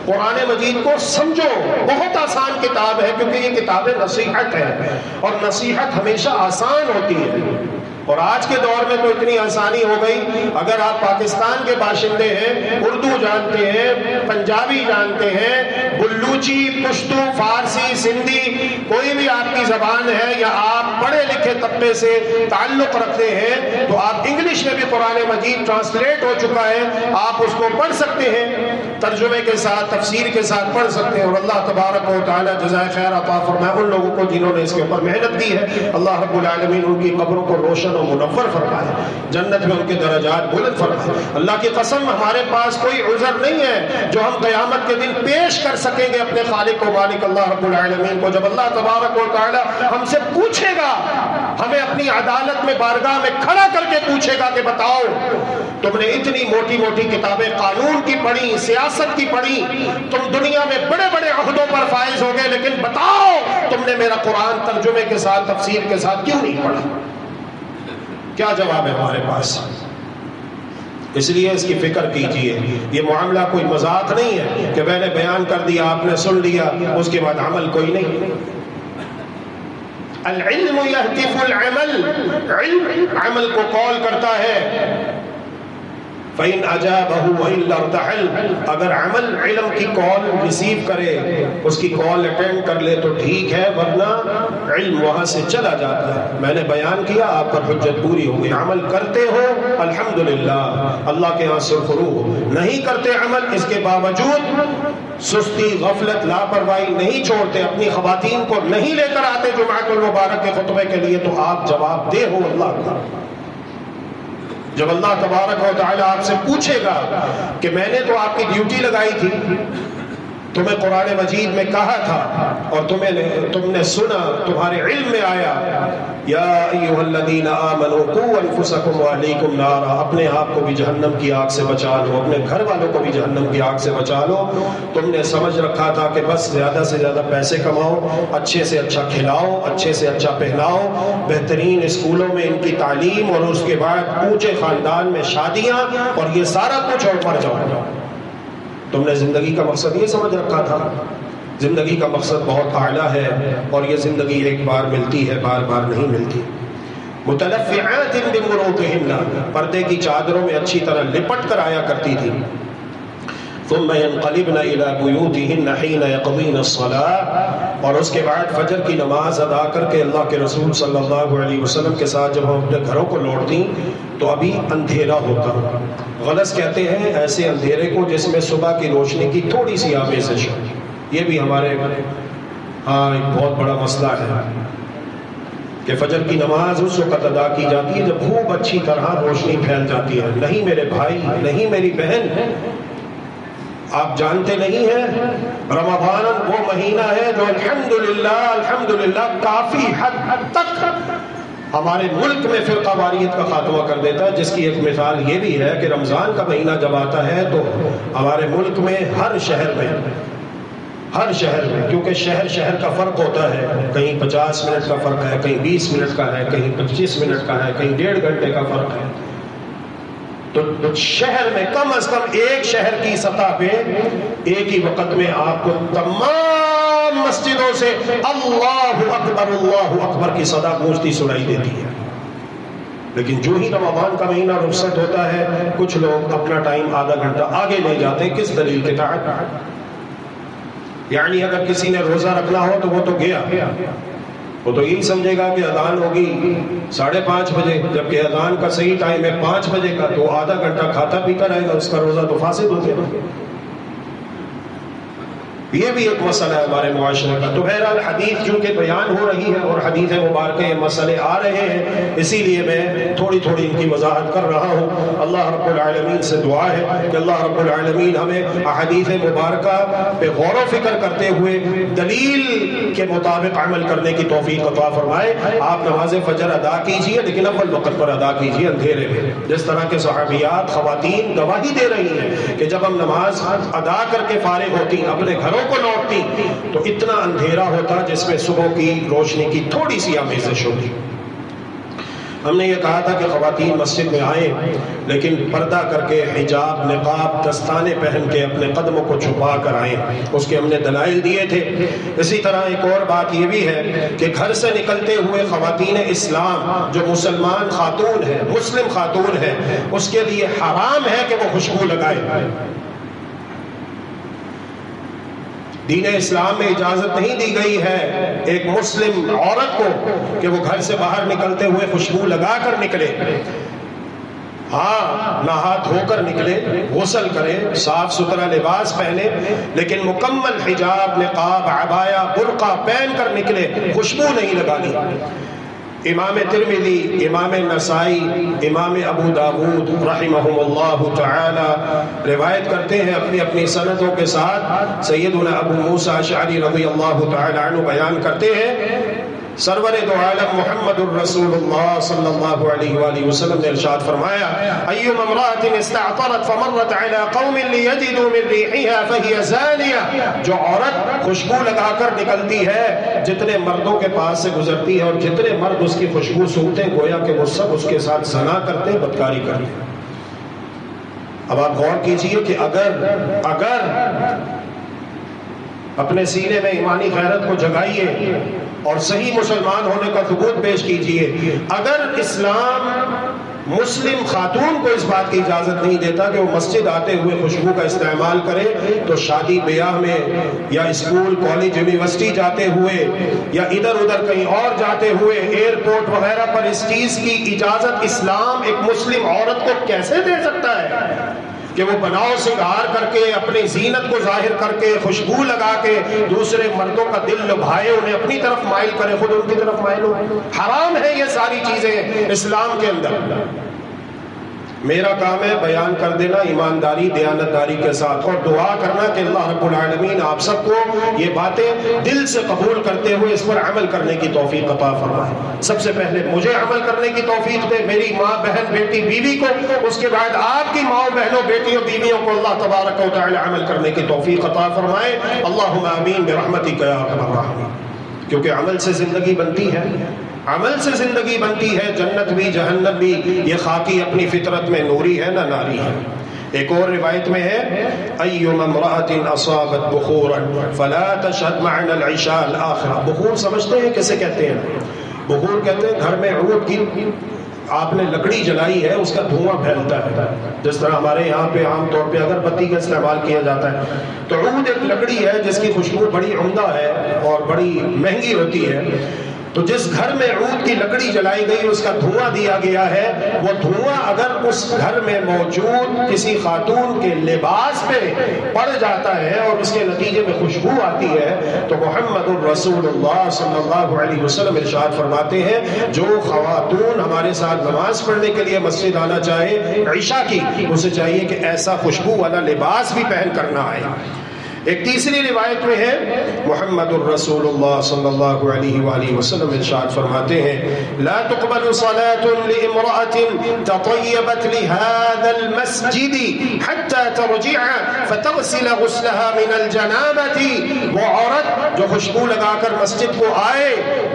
قرآن مجید کو سمجھو۔ بہت آسان کتاب ہے کیونکہ یہ کتاب نصیحت ہے، اور نصیحت ہمیشہ آسان ہوتی ہے۔ اور آج کے دور میں تو اتنی آسانی ہو گئی، اگر آپ پاکستان کے باشندے ہیں، اردو جانتے ہیں، پنجابی جانتے ہیں، بلوچی، پشتو، فارسی، سندھی، کوئی بھی آپ کی زبان ہے، یا آپ پڑھے لکھے طبقے سے تعلق رکھتے ہیں، تو آپ انگلش میں بھی قرآن مجید ٹرانسلیٹ ہو چکا ہے، آپ اس کو پڑھ سکتے ہیں، ترجمے کے ساتھ، تفسیر کے ساتھ پڑھ سکتے ہیں، اور اللہ تبارک و تعالی جزائے خیر عطا فرمائے ان لوگوں کو جنہوں نے اس کے اوپر محنت کی ہے۔ اللہ رب العالمین ان کی قبروں کو روشن و منور فرمائے، جنت میں ان کے درجات بلند فرمائے۔ اللہ کی قسم ہمارے پاس کوئی عذر نہیں ہے جو ہم قیامت کے دن پیش کر سکیں گے اپنے خالق و مالک اللہ رب العالمین کو۔ جب اللہ تبارک و تعالی ہم سے پوچھے گا، ہمیں اپنی عدالت میں بارگاہ میں کھڑا کر کے پوچھے گا کہ بتاؤ تم نے اتنی موٹی موٹی کتابیں قانون کی پڑھی، سیاست کی پڑھی، تم دنیا میں بڑے بڑے عہدوں پر فائز ہو گئے، لیکن بتاؤ تم نے میرا قرآن ترجمے کے ساتھ، تفسیر کے ساتھ کیوں نہیں پڑھا؟ کیا جواب ہے ہمارے پاس؟ اس لیے اس کی فکر کیجئے، یہ معاملہ کوئی مذاق نہیں ہے کہ میں نے بیان کر دیا، آپ نے سن لیا، اس کے بعد عمل کوئی نہیں۔ العلم یہتف العمل، علم عمل کو کال کرتا ہے۔ فَإِنْ أَجَابَهُ وَإِلَّا ارْتَحَلَ، اگر عمل علم کی کال ریسیو کرے، اس کی کال اٹینڈ کر لے تو ٹھیک ہے، ورنہ علم وہاں سے چلا جاتا ہے۔ میں نے بیان کیا، آپ پر حجت پوری ہو گئی، عمل کرتے ہو الحمدللہ، اللہ کے ہاں سرخرو ہو، نہیں کرتے عمل، اس کے باوجود سستی، غفلت، لاپرواہی نہیں چھوڑتے، اپنی خواتین کو نہیں لے کر آتے جمعۃ المبارک کے خطبے کے لیے، تو آپ جواب دہ ہو اللہ کا۔ جب اللہ تبارک و تعالی آپ سے پوچھے گا کہ میں نے تو آپ کی ڈیوٹی لگائی تھی، تمہیں قرآن مجید میں کہا تھا اور تم نے سنا، تمہارے علم میں آیا، یا ایھا الذین آمنوا قوا انفسکم واہلیکم نارا، اپنے آپ کو بھی جہنم کی آگ سے بچا لو، اپنے گھر والوں کو بھی جہنم کی آگ سے بچا لو۔ تم نے سمجھ رکھا تھا کہ بس زیادہ سے زیادہ پیسے کماؤ، اچھے سے اچھا کھلاؤ، اچھے سے اچھا پہناؤ، بہترین اسکولوں میں ان کی تعلیم، اور اس کے بعد اونچے خاندان میں شادیاں، اور یہ سارا کچھ، اور مر جاؤ۔ تم نے زندگی کا مقصد یہ سمجھ رکھا تھا؟ زندگی کا مقصد بہت اعلیٰ ہے، اور یہ زندگی ایک بار ملتی ہے، بار بار نہیں ملتی۔ متلفعات بمروطہن، پردے کی چادروں میں اچھی طرح لپٹ کر آیا کرتی تھی۔ ثم ينقلبن الى بيوتهن حين يقضين الصلاة، اور اس کے بعد فجر کی نماز ادا کر کے اللہ کے رسول صلی اللہ علیہ وسلم کے ساتھ جب ہم اپنے گھروں کو لوٹتی تو ابھی اندھیرا ہوتا۔ غلط کہتے ہیں ایسے اندھیرے کو جس میں صبح کی روشنی کی تھوڑی سی آمیزش ہو۔ یہ بھی ہمارے ایک بہت بڑا مسئلہ ہے کہ فجر کی نماز اس وقت ادا کی جاتی ہے جب خوب اچھی طرح روشنی پھیل جاتی ہے۔ نہیں میرے بھائی، نہیں میری بہن، آپ جانتے نہیں ہیں رمضان وہ مہینہ ہے جو الحمدللہ کافی حد تک ہمارے ملک میں فرقہ واریت کا خاتمہ کر دیتا ہے، جس کی ایک مثال یہ بھی ہے کہ رمضان کا مہینہ جب آتا ہے تو ہمارے ملک میں ہر شہر میں، کیونکہ شہر کا فرق ہوتا ہے، کہیں 50 منٹ کا فرق ہے، کہیں 20 منٹ کا ہے، کہیں 25 منٹ کا ہے، کہیں 1.5 گھنٹے کا فرق ہے، تو شہر میں کم از کم ایک شہر کی سطح پہ ایک ہی وقت میں آپ کو تمام مسجدوں سے اللہ اکبر کی صدا گونجتی سنائی دیتی ہے۔ لیکن جو ہی رمضان کا مہینہ رخصت ہوتا ہے، کچھ لوگ اپنا ٹائم آدھا گھنٹہ آگے لے جاتے ہیں۔ کس دلیل کے تحت؟ یعنی اگر کسی نے روزہ رکھنا ہو تو وہ تو گیا، وہ تو یہی سمجھے گا کہ اذان ہوگی 5:30 بجے، جبکہ اذان کا صحیح ٹائم ہے 5 بجے کا، تو آدھا گھنٹہ کھاتا پیتا رہے گا، اس کا روزہ تو فاسد ہو گیا۔ یہ بھی ایک مسئلہ ہے ہمارے معاشرے کا۔ تو بہرحال حدیث چونکہ بیان ہو رہی ہے اور حدیث مبارکہ یہ مسئلے آ رہے ہیں، اسی لیے میں تھوڑی ان کی وضاحت کر رہا ہوں۔ اللہ رب العالمین سے دعا ہے کہ اللہ رب العالمین ہمیں احادیث مبارکہ پہ غور و فکر کرتے ہوئے دلیل کے مطابق عمل کرنے کی توفیق عطا فرمائے۔ آپ نماز فجر ادا کیجئے، لیکن اول وقت پر ادا کیجئے، اندھیرے میں، جس طرح کے صحابیات خواتین گواہی دے رہی ہیں کہ جب ہم نماز ادا کر کے فارغ ہوتی، اپنے گھروں کو لوٹتی، تو اتنا اندھیرا ہوتا جس میں صبح کی روشنی کی تھوڑی سی آمیزش ہوتی۔ ہم نے یہ کہا تھا کہ خواتین مسجد میں آئیں لیکن پردہ کر کے حجاب، نقاب، دستانے پہن کے اپنے قدموں کو چھپا کر آئیں، اس کے ہم نے دلائل دیے تھے۔ اسی طرح ایک اور بات یہ بھی ہے کہ گھر سے نکلتے ہوئے خواتین اسلام جو مسلمان خاتون ہے، مسلم خاتون ہے، اس کے لیے حرام ہے کہ وہ خوشبو لگائے۔ دین اسلام میں اجازت نہیں دی گئی ہے ایک مسلم عورت کو کہ وہ گھر سے باہر نکلتے ہوئے خوشبو لگا کر نکلے۔ ہاں، نہا دھو کر نکلے، غسل کرے، صاف ستھرا لباس پہنے، لیکن مکمل حجاب، نقاب، عبایا، برقع پہن کر نکلے، خوشبو نہیں لگانی۔ امام ترمذی، امام نسائی، امام ابو داود رحمہم اللہ تعالی روایت کرتے ہیں اپنی اپنی سندوں کے ساتھ۔ سیدنا ابو موسیٰ اشعری رضی اللہ تعالی عنہ بیان کرتے ہیں، سرور دو عالم محمد الرسول اللہ صلی اللہ علیہ وآلہ وسلم نے ارشاد فرمایا، ایما امرأة استعطرت فمرت على قوم لیجدوا من ریحها فہی زانیہ، جو عورت خوشبو لگا کر نکلتی ہے، جتنے مردوں کے پاس سے گزرتی ہے اور جتنے مرد اس کی خوشبو سونگتے ہیں، گویا کہ وہ سب اس کے ساتھ زنا کرتے ہیں، بدکاری کرتے ہیں۔ اب آپ غور کیجئے کہ اگر اپنے سینے میں ایمانی غیرت کو جگائیے اور صحیح مسلمان ہونے کا ثبوت پیش کیجئے، اگر اسلام مسلم خاتون کو اس بات کی اجازت نہیں دیتا کہ وہ مسجد آتے ہوئے خوشبو کا استعمال کرے، تو شادی بیاہ میں یا اسکول، کالج، یونیورسٹی جاتے ہوئے یا ادھر ادھر کہیں اور جاتے ہوئے، ایئرپورٹ وغیرہ پر اس چیز کی اجازت اسلام ایک مسلم عورت کو کیسے دے سکتا ہے کہ وہ بناؤ سنگار کر کے، اپنی زینت کو ظاہر کر کے، خوشبو لگا کے دوسرے مردوں کا دل لبھائے، انہیں اپنی طرف مائل کرے، خود ان کی طرف مائل ہو؟ حرام ہے یہ ساری چیزیں اسلام کے اندر۔ میرا کام ہے بیان کر دینا ایمانداری، دیانتداری کے ساتھ، اور دعا کرنا کہ اللہ رب العالمین آپ سب کو یہ باتیں دل سے قبول کرتے ہوئے اس پر عمل کرنے کی توفیق عطا فرمائے۔ سب سے پہلے مجھے عمل کرنے کی توفیق دے، میری ماں، بہن، بیٹی، بیوی کو، اس کے بعد آپ کی ماں، بہنوں، بیٹیوں، بیویوں کو اللہ تبارک و تعالی عمل کرنے کی توفیق عطا فرمائے۔ اللہم آمین برحمتک یا ارحم الراحمین۔ کیونکہ عمل سے زندگی بنتی ہے، عمل سے زندگی بنتی ہے، جنت بھی جہنم بھی۔ یہ خاکی اپنی فطرت میں نوری ہے نہ ناری ہے۔ ایک اور روایت میں ہے، ایما امرأة اصابت بخورا فلا تشهد معنا العشاء الآخرہ۔ بخور سمجھتے ہیں کیسے کہتے ہیں؟ بخور کہتے ہیں گھر میں عود کی آپ نے لکڑی جلائی ہے، اس کا دھواں پھیلتا ہے، جس طرح ہمارے یہاں پہ عام طور پہ اگر بتی کا استعمال کیا جاتا ہے تو عود ایک لکڑی ہے جس کی خوشبو بڑی عمدہ ہے اور بڑی مہنگی ہوتی ہے۔ تو جس گھر میں عود کی لکڑی جلائی گئی، اس کا دھواں دیا گیا ہے، وہ دھواں اگر اس گھر میں موجود کسی خاتون کے لباس پہ پڑ جاتا ہے اور اس کے نتیجے میں خوشبو آتی ہے، تو محمد الرسول اللہ صلی اللہ علیہ وسلم ارشاد فرماتے ہیں، جو خواتون ہمارے ساتھ نماز پڑھنے کے لیے مسجد آنا چاہے عشاء کی، اسے چاہیے کہ ایسا خوشبو والا لباس بھی پہن کر نہ آئے۔ ایک تیسری روایت میں ہے، محمد الرسول اللہ صلی اللہ علیہ وآلہ وسلم ارشاد فرماتے ہیں، لا تقبل صلاة لامرأة تطیبت لهذا المسجد حتى ترجع فتغسل غسلها من الجنابة۔ وہ عورت جو خوشبو لگا کر مسجد کو آئے،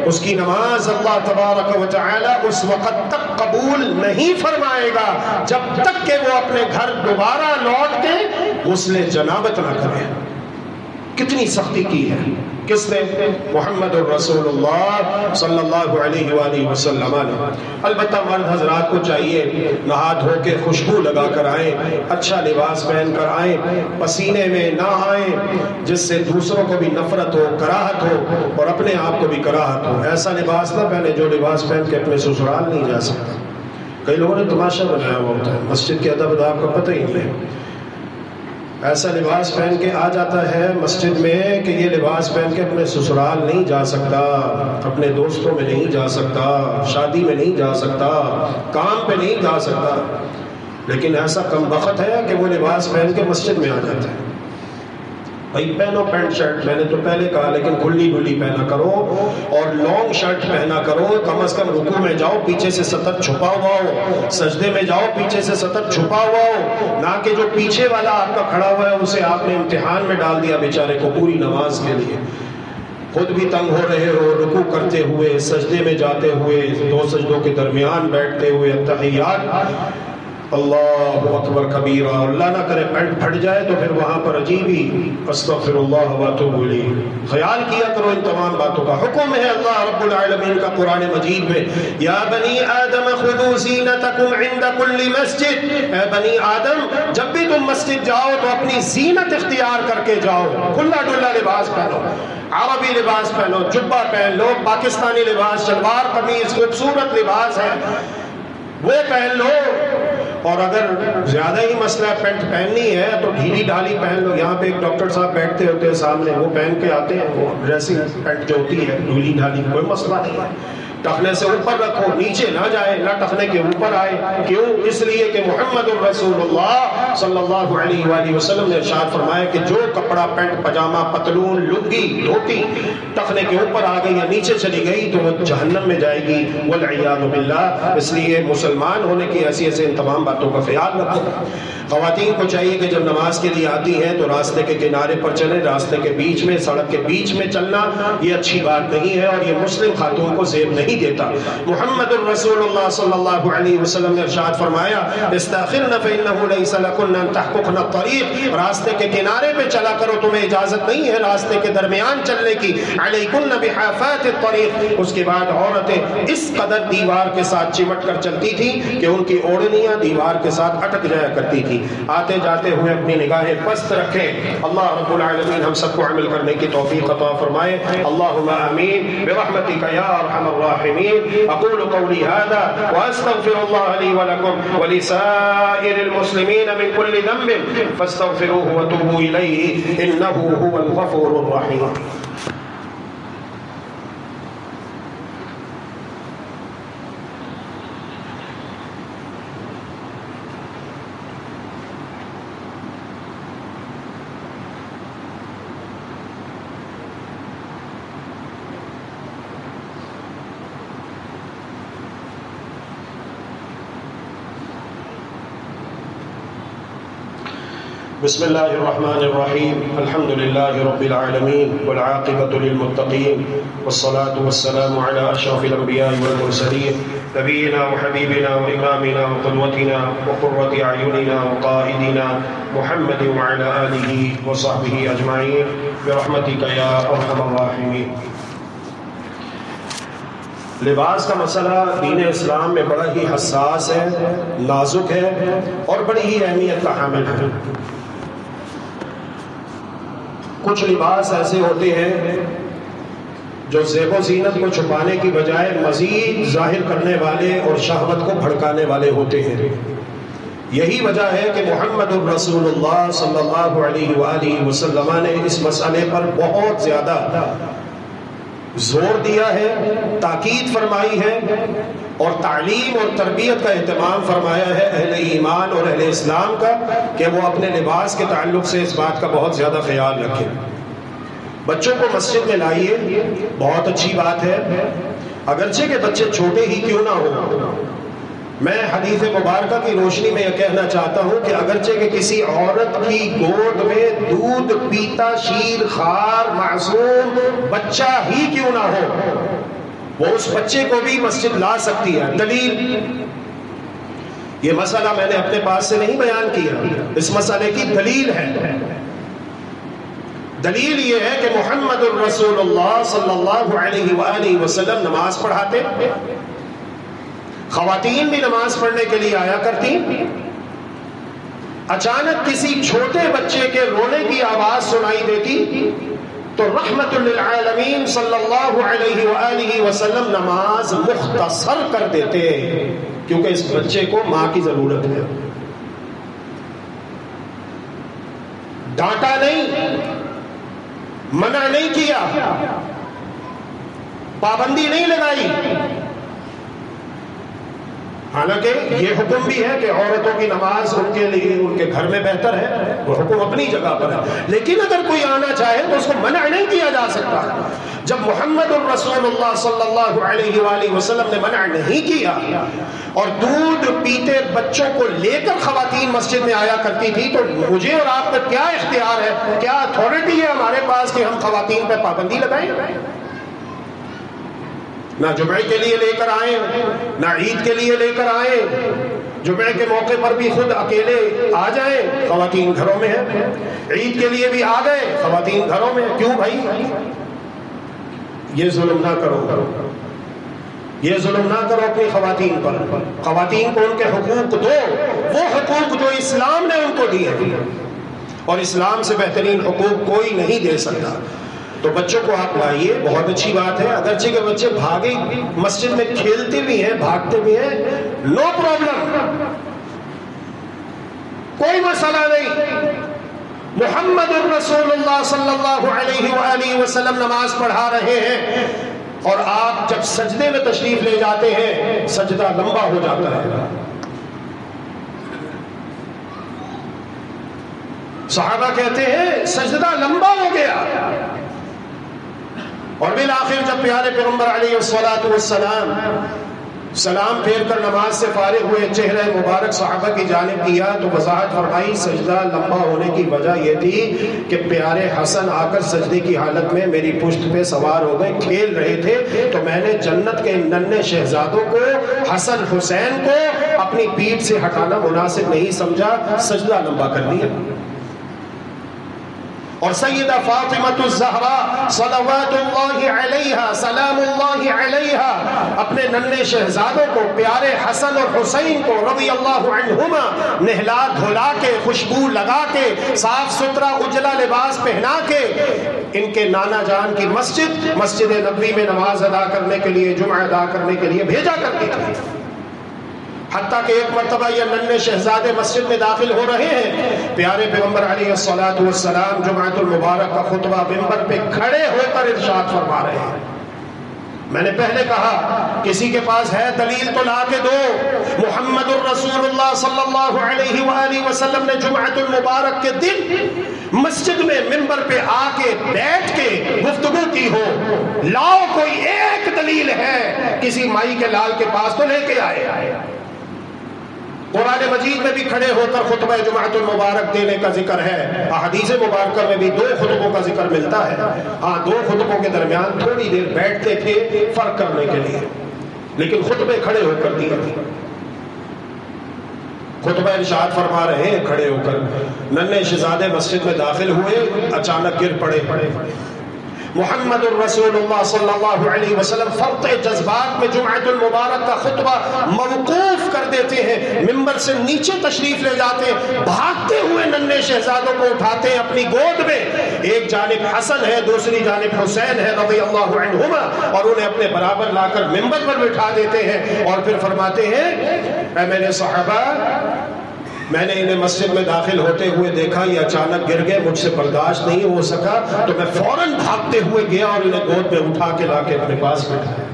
اس کی نماز اللہ تبارک و تعالی اس وقت تک قبول نہیں فرمائے گا جب تک کہ وہ اپنے گھر دوبارہ لوٹ کے غسل جنابت نہ کرے۔ کتنی سختی کی ہے کس نے؟ محمد الرسول اللہ صلی اللہ علیہ وآلہ وسلم نے۔ البتہ مرد حضرات کو چاہیے نہا دھو کے خوشبو لگا کر آئیں، اچھا لباس پہن کر آئیں، پسینے میں نہ آئیں جس سے دوسروں کو بھی نفرت ہو، کراہت ہو اور اپنے آپ کو بھی کراہت ہو۔ ایسا لباس نہ پہنے جو لباس پہن کے اپنے سسرال نہیں جا سکتا۔ کئی لوگوں نے تماشا بنایا ہوا ہوتا ہے، مسجد کے ادب اداب کا پتہ ہی نہیں ہے، ایسا لباس پہن کے آ جاتا ہے مسجد میں کہ یہ لباس پہن کے اپنے سسرال نہیں جا سکتا، اپنے دوستوں میں نہیں جا سکتا، شادی میں نہیں جا سکتا، کام پہ نہیں جا سکتا، لیکن ایسا کم بخت ہے کہ وہ لباس پہن کے مسجد میں آ جاتا ہے۔ بھائی پہنو پینٹ شرٹ، میں نے تو پہلے کہا لیکن کھلی ڈلی پہنا کرو اور لانگ شرٹ پہنا کرو، کم از کم رکوع میں جاؤ پیچھے سے سطر چھپا ہوا ہو، سجدے میں جاؤ پیچھے سے سطر چھپا ہوا ہو، نہ کہ جو پیچھے والا آپ کا کھڑا ہوا ہے اسے آپ نے امتحان میں ڈال دیا بیچارے کو پوری نماز کے لیے۔ خود بھی تنگ ہو رہے ہو، رکوع کرتے ہوئے، سجدے میں جاتے ہوئے، دو سجدوں کے درمیان بیٹھتے ہوئے التحیات، اللہ اکبر کبیرہ، اللہ نہ کرے پینٹ پھٹ جائے تو پھر وہاں پر عجیب ہی استغفر اللہ واتوب الیہ، خیال کیا کرو ان تمام باتوں کا۔ حکم ہے اللہ رب العالمین کا قرآن مجید میں، یا بنی آدم خذوا زینتکم عند کل مسجد، اے بنی آدم جب بھی تم مسجد جاؤ تو اپنی زینت اختیار کر کے جاؤ، کھلا ڈلا لباس پہنو، عربی لباس پہنو، جبہ پہن لو، پاکستانی لباس، شلوار قمیض خوبصورت لباس ہے وہ پہن لو، اور اگر زیادہ ہی مسئلہ پینٹ پہننی ہے تو ڈھیلی ڈھالی پہن لو۔ یہاں پہ ایک ڈاکٹر صاحب بیٹھتے ہوتے ہیں سامنے، وہ پہن کے آتے ہیں، وہ ڈریسنگ پینٹ جو ہوتی ہے ڈھیلی ڈھالی، کوئی مسئلہ نہیں ہے، ٹخنے سے اوپر رکھو، نیچے نہ جائے، نہ ٹخنے کے اوپر آئے۔ کیوں؟ اس لیے کہ محمد الرسول اللہ صلی اللہ علیہ وآلہ وسلم نے ارشاد فرمایا کہ جو کپڑا پینٹ پجامہ پتلون لنگی دھوتی ٹخنے کے اوپر آ گئی یا نیچے چلی گئی تو وہ جہنم میں جائے گی والعیاذ باللہ۔ اس لیے مسلمان ہونے کی حیثیت سے ان تمام باتوں کا خیال رکھو۔ خواتین کو چاہیے کہ جب نماز کے لیے آتی ہیں تو راستے کے کنارے پر چلیں، راستے کے بیچ میں، سڑک کے بیچ میں چلنا یہ اچھی بات نہیں ہے، اور یہ مسلم خاتون کو زیب نہیں دیتا۔ محمد الرسول اللہ صلی اللہ علیہ وسلم نے ارشاد فرمایا استاخرن فإنه ليس لكن ان تحققن الطريق، راستے کے کنارے پہ چلا کرو، تمہیں اجازت نہیں ہے راستے کے درمیان چلنے کی۔ علیکن بحافات الطريق، اس کے بعد عورتیں اس قدر دیوار کے ساتھ چمٹ کر چلتی تھی کہ ان کی اوڑھنیاں دیوار کے ساتھ اٹک جایا کرتی تھی۔ آتے جاتے ہوئے اپنی نگاہیں پست رکھیں۔ اللہ رب العالمین ہم سب کو عمل کرنے کی توفیق عطا فرمائے۔ اللہم آمین برحمتک یا ارحم الراحمین۔ اقول قولی هذا واستغفر الله لي ولكم ولسائر المسلمين من كل ذنب فاستغفروه وتوبوا اليه انه هو الغفور الرحيم۔ بسم اللہ الرحمن الرحیم، الحمد للہ رب العالمین والعاقبۃ للمتقین والصلاة والسلام علی اشرف الانبیاء والمرسلین نبینا وحبیبنا وامامنا وقدوتنا وقرۃ اعیننا وقائدنا محمد وعلی آلہ وصحبہ اجمعین برحمتک یا ارحم الراحمین۔ لباس کا مسئلہ دین اسلام میں بڑا ہی حساس ہے، نازک ہے اور بڑی ہی اہمیت کا حامل ہے۔ کچھ لباس ایسے ہوتے ہیں جو زیب و زینت کو چھپانے کی بجائے مزید ظاہر کرنے والے اور شہوت کو بھڑکانے والے ہوتے ہیں۔ یہی وجہ ہے کہ محمد الرسول اللہ صلی اللہ علیہ وآلہ وسلم نے اس مسئلے پر بہت زیادہ زور دیا ہے، تاکید فرمائی ہے، اور تعلیم اور تربیت کا اہتمام فرمایا ہے اہل ایمان اور اہل اسلام کا کہ وہ اپنے لباس کے تعلق سے اس بات کا بہت زیادہ خیال رکھیں۔ بچوں کو مسجد میں لائیے، بہت اچھی بات ہے، اگرچہ کہ بچے چھوٹے ہی کیوں نہ ہوں۔ میں حدیث مبارکہ کی روشنی میں یہ کہنا چاہتا ہوں کہ اگرچہ کہ کسی عورت کی گود میں دودھ پیتا شیر خوار معصوم بچہ ہی کیوں نہ ہو، وہ اس بچے کو بھی مسجد لا سکتی ہے۔ دلیل، یہ مسئلہ میں نے اپنے پاس سے نہیں بیان کیا، اس مسئلے کی دلیل ہے۔ دلیل یہ ہے کہ محمد الرسول اللہ صلی اللہ علیہ وآلہ وسلم نماز پڑھاتے، خواتین بھی نماز پڑھنے کے لیے آیا کرتی، اچانک کسی چھوٹے بچے کے رونے کی آواز سنائی دیتی تو رحمت للعالمین صلی اللہ علیہ وآلہ وسلم نماز مختصر کر دیتے، کیونکہ اس بچے کو ماں کی ضرورت ہے۔ ڈانٹا نہیں، منع نہیں کیا، پابندی نہیں لگائی۔ حالانکہ یہ حکم بھی ہے کہ عورتوں کی نماز ان کے لیے ان کے گھر میں بہتر ہے، وہ حکم اپنی جگہ پر ہے، لیکن اگر کوئی آنا چاہے تو اس کو منع نہیں کیا جا سکتا. جب محمد الرسول اللہ صلی اللہ علیہ وآلہ وسلم نے منع نہیں کیا اور دودھ پیتے بچوں کو لے کر خواتین مسجد میں آیا کرتی تھی، تو مجھے اور آپ کا کیا اختیار ہے، کیا اتھارٹی ہے ہمارے پاس کہ ہم خواتین پہ پابندی لگائیں؟ نہ جمعے کے لیے لے کر آئیں، نہ عید کے لیے لے کر آئیں. جمعے کے موقع پر بھی خود اکیلے آ جائیں، خواتین گھروں میں ہیں. عید کے لیے بھی آ گئے، خواتین گھروں میں. کیوں بھائی؟ یہ ظلم نہ کرو، یہ ظلم نہ کرو اپنی خواتین پر. خواتین کو ان کے حقوق دو، وہ حقوق جو اسلام نے ان کو دیے ہیں، اور اسلام سے بہترین حقوق کوئی نہیں دے سکتا. تو بچوں کو آپ لائیے، بہت اچھی بات ہے. اگرچہ کہ بچے بھاگے مسجد میں کھیلتے بھی ہیں، بھاگتے بھی ہیں، نو پرابلم، کوئی مسئلہ نہیں. محمد الرسول اللہ صلی اللہ علیہ وآلہ وسلم نماز پڑھا رہے ہیں اور آپ جب سجدے میں تشریف لے جاتے ہیں سجدہ لمبا ہو جاتا ہے. صحابہ کہتے ہیں سجدہ لمبا ہو گیا، اور بالآخر جب پیارے پیغمبر علیہ الصلوۃ والسلام سلام پھیر کر نماز سے فارغ ہوئے، چہرہ مبارک صحابہ کی جانب کیا تو وضاحت فرمائی سجدہ لمبا ہونے کی وجہ یہ تھی کہ پیارے حسن آ کر سجدے کی حالت میں میری پشت پہ سوار ہو گئے، کھیل رہے تھے، تو میں نے جنت کے ننھے شہزادوں کو، حسن حسین کو اپنی پیٹھ سے ہٹانا مناسب نہیں سمجھا، سجدہ لمبا کر دیا. اور سیدہ فاطمہ الزہرا صلوات اللہ علیہا سلام اللہ علیہا اپنے ننھے شہزادوں کو، پیارے حسن اور حسین کو رضی اللہ عنہما نہلا دھلا کے، خوشبو لگا کے، صاف ستھرا اجلا لباس پہنا کے ان کے نانا جان کی مسجد نبوی میں نماز ادا کرنے کے لیے، جمعہ ادا کرنے کے لیے بھیجا کرتی تھی. حتیٰ کہ ایک مرتبہ یہ ننھے شہزادے مسجد میں داخل ہو رہے ہیں، پیارے پیغمبر علیہ الصلوۃ والسلام جمعۃ المبارک کا خطبہ منبر پہ کھڑے ہو کر ارشاد فرما رہے ہیں. میں نے پہلے کہا کسی کے پاس ہے دلیل تو لا کے دو. محمد الرسول اللہ صلی اللہ علیہ وآلہ وسلم نے جمعۃ المبارک کے دن مسجد میں منبر پہ آ کے بیٹھ کے گفتگو کی ہو. لاؤ کوئی ایک دلیل ہے، کسی مائی کے لال کے پاس تو لے کے آئے. قرآن مجید میں بھی کھڑے ہو کر خطبہ جمعۃ المبارک دینے کا ذکر ہے، احادیث مبارکہ میں بھی 2 خطبوں کا ذکر ملتا ہے. ہاں 2 خطبوں کے درمیان تھوڑی دیر بیٹھتے تھے فرق کرنے کے لیے، لیکن خطبے کھڑے ہو کر دیے تھے. خطبہ ارشاد فرما رہے ہیں کھڑے ہو کر. ننھے شہزادے مسجد میں داخل ہوئے، اچانک گر پڑے. محمد الرسول اللہ صلی اللہ علیہ وسلم فرط جذبات میں جمعۃ المبارک کا خطبہ موقوف کر دیتے ہیں، منبر سے نیچے تشریف لے جاتے ہیں، بھاگتے ہوئے ننھے شہزادوں کو اٹھاتے ہیں اپنی گود میں. ایک جانب حسن ہے، دوسری جانب حسین ہے رضی اللہ عنہما، اور انہیں اپنے برابر لا کر منبر پر بٹھا دیتے ہیں اور پھر فرماتے ہیں اے میرے صحابہ، میں نے انہیں مسجد میں داخل ہوتے ہوئے دیکھا، یہ اچانک گر گئے، مجھ سے برداشت نہیں ہو سکا تو میں فوراً بھاگتے ہوئے گیا اور انہیں گود میں اٹھا کے لا کے اپنے پاس بٹھایا.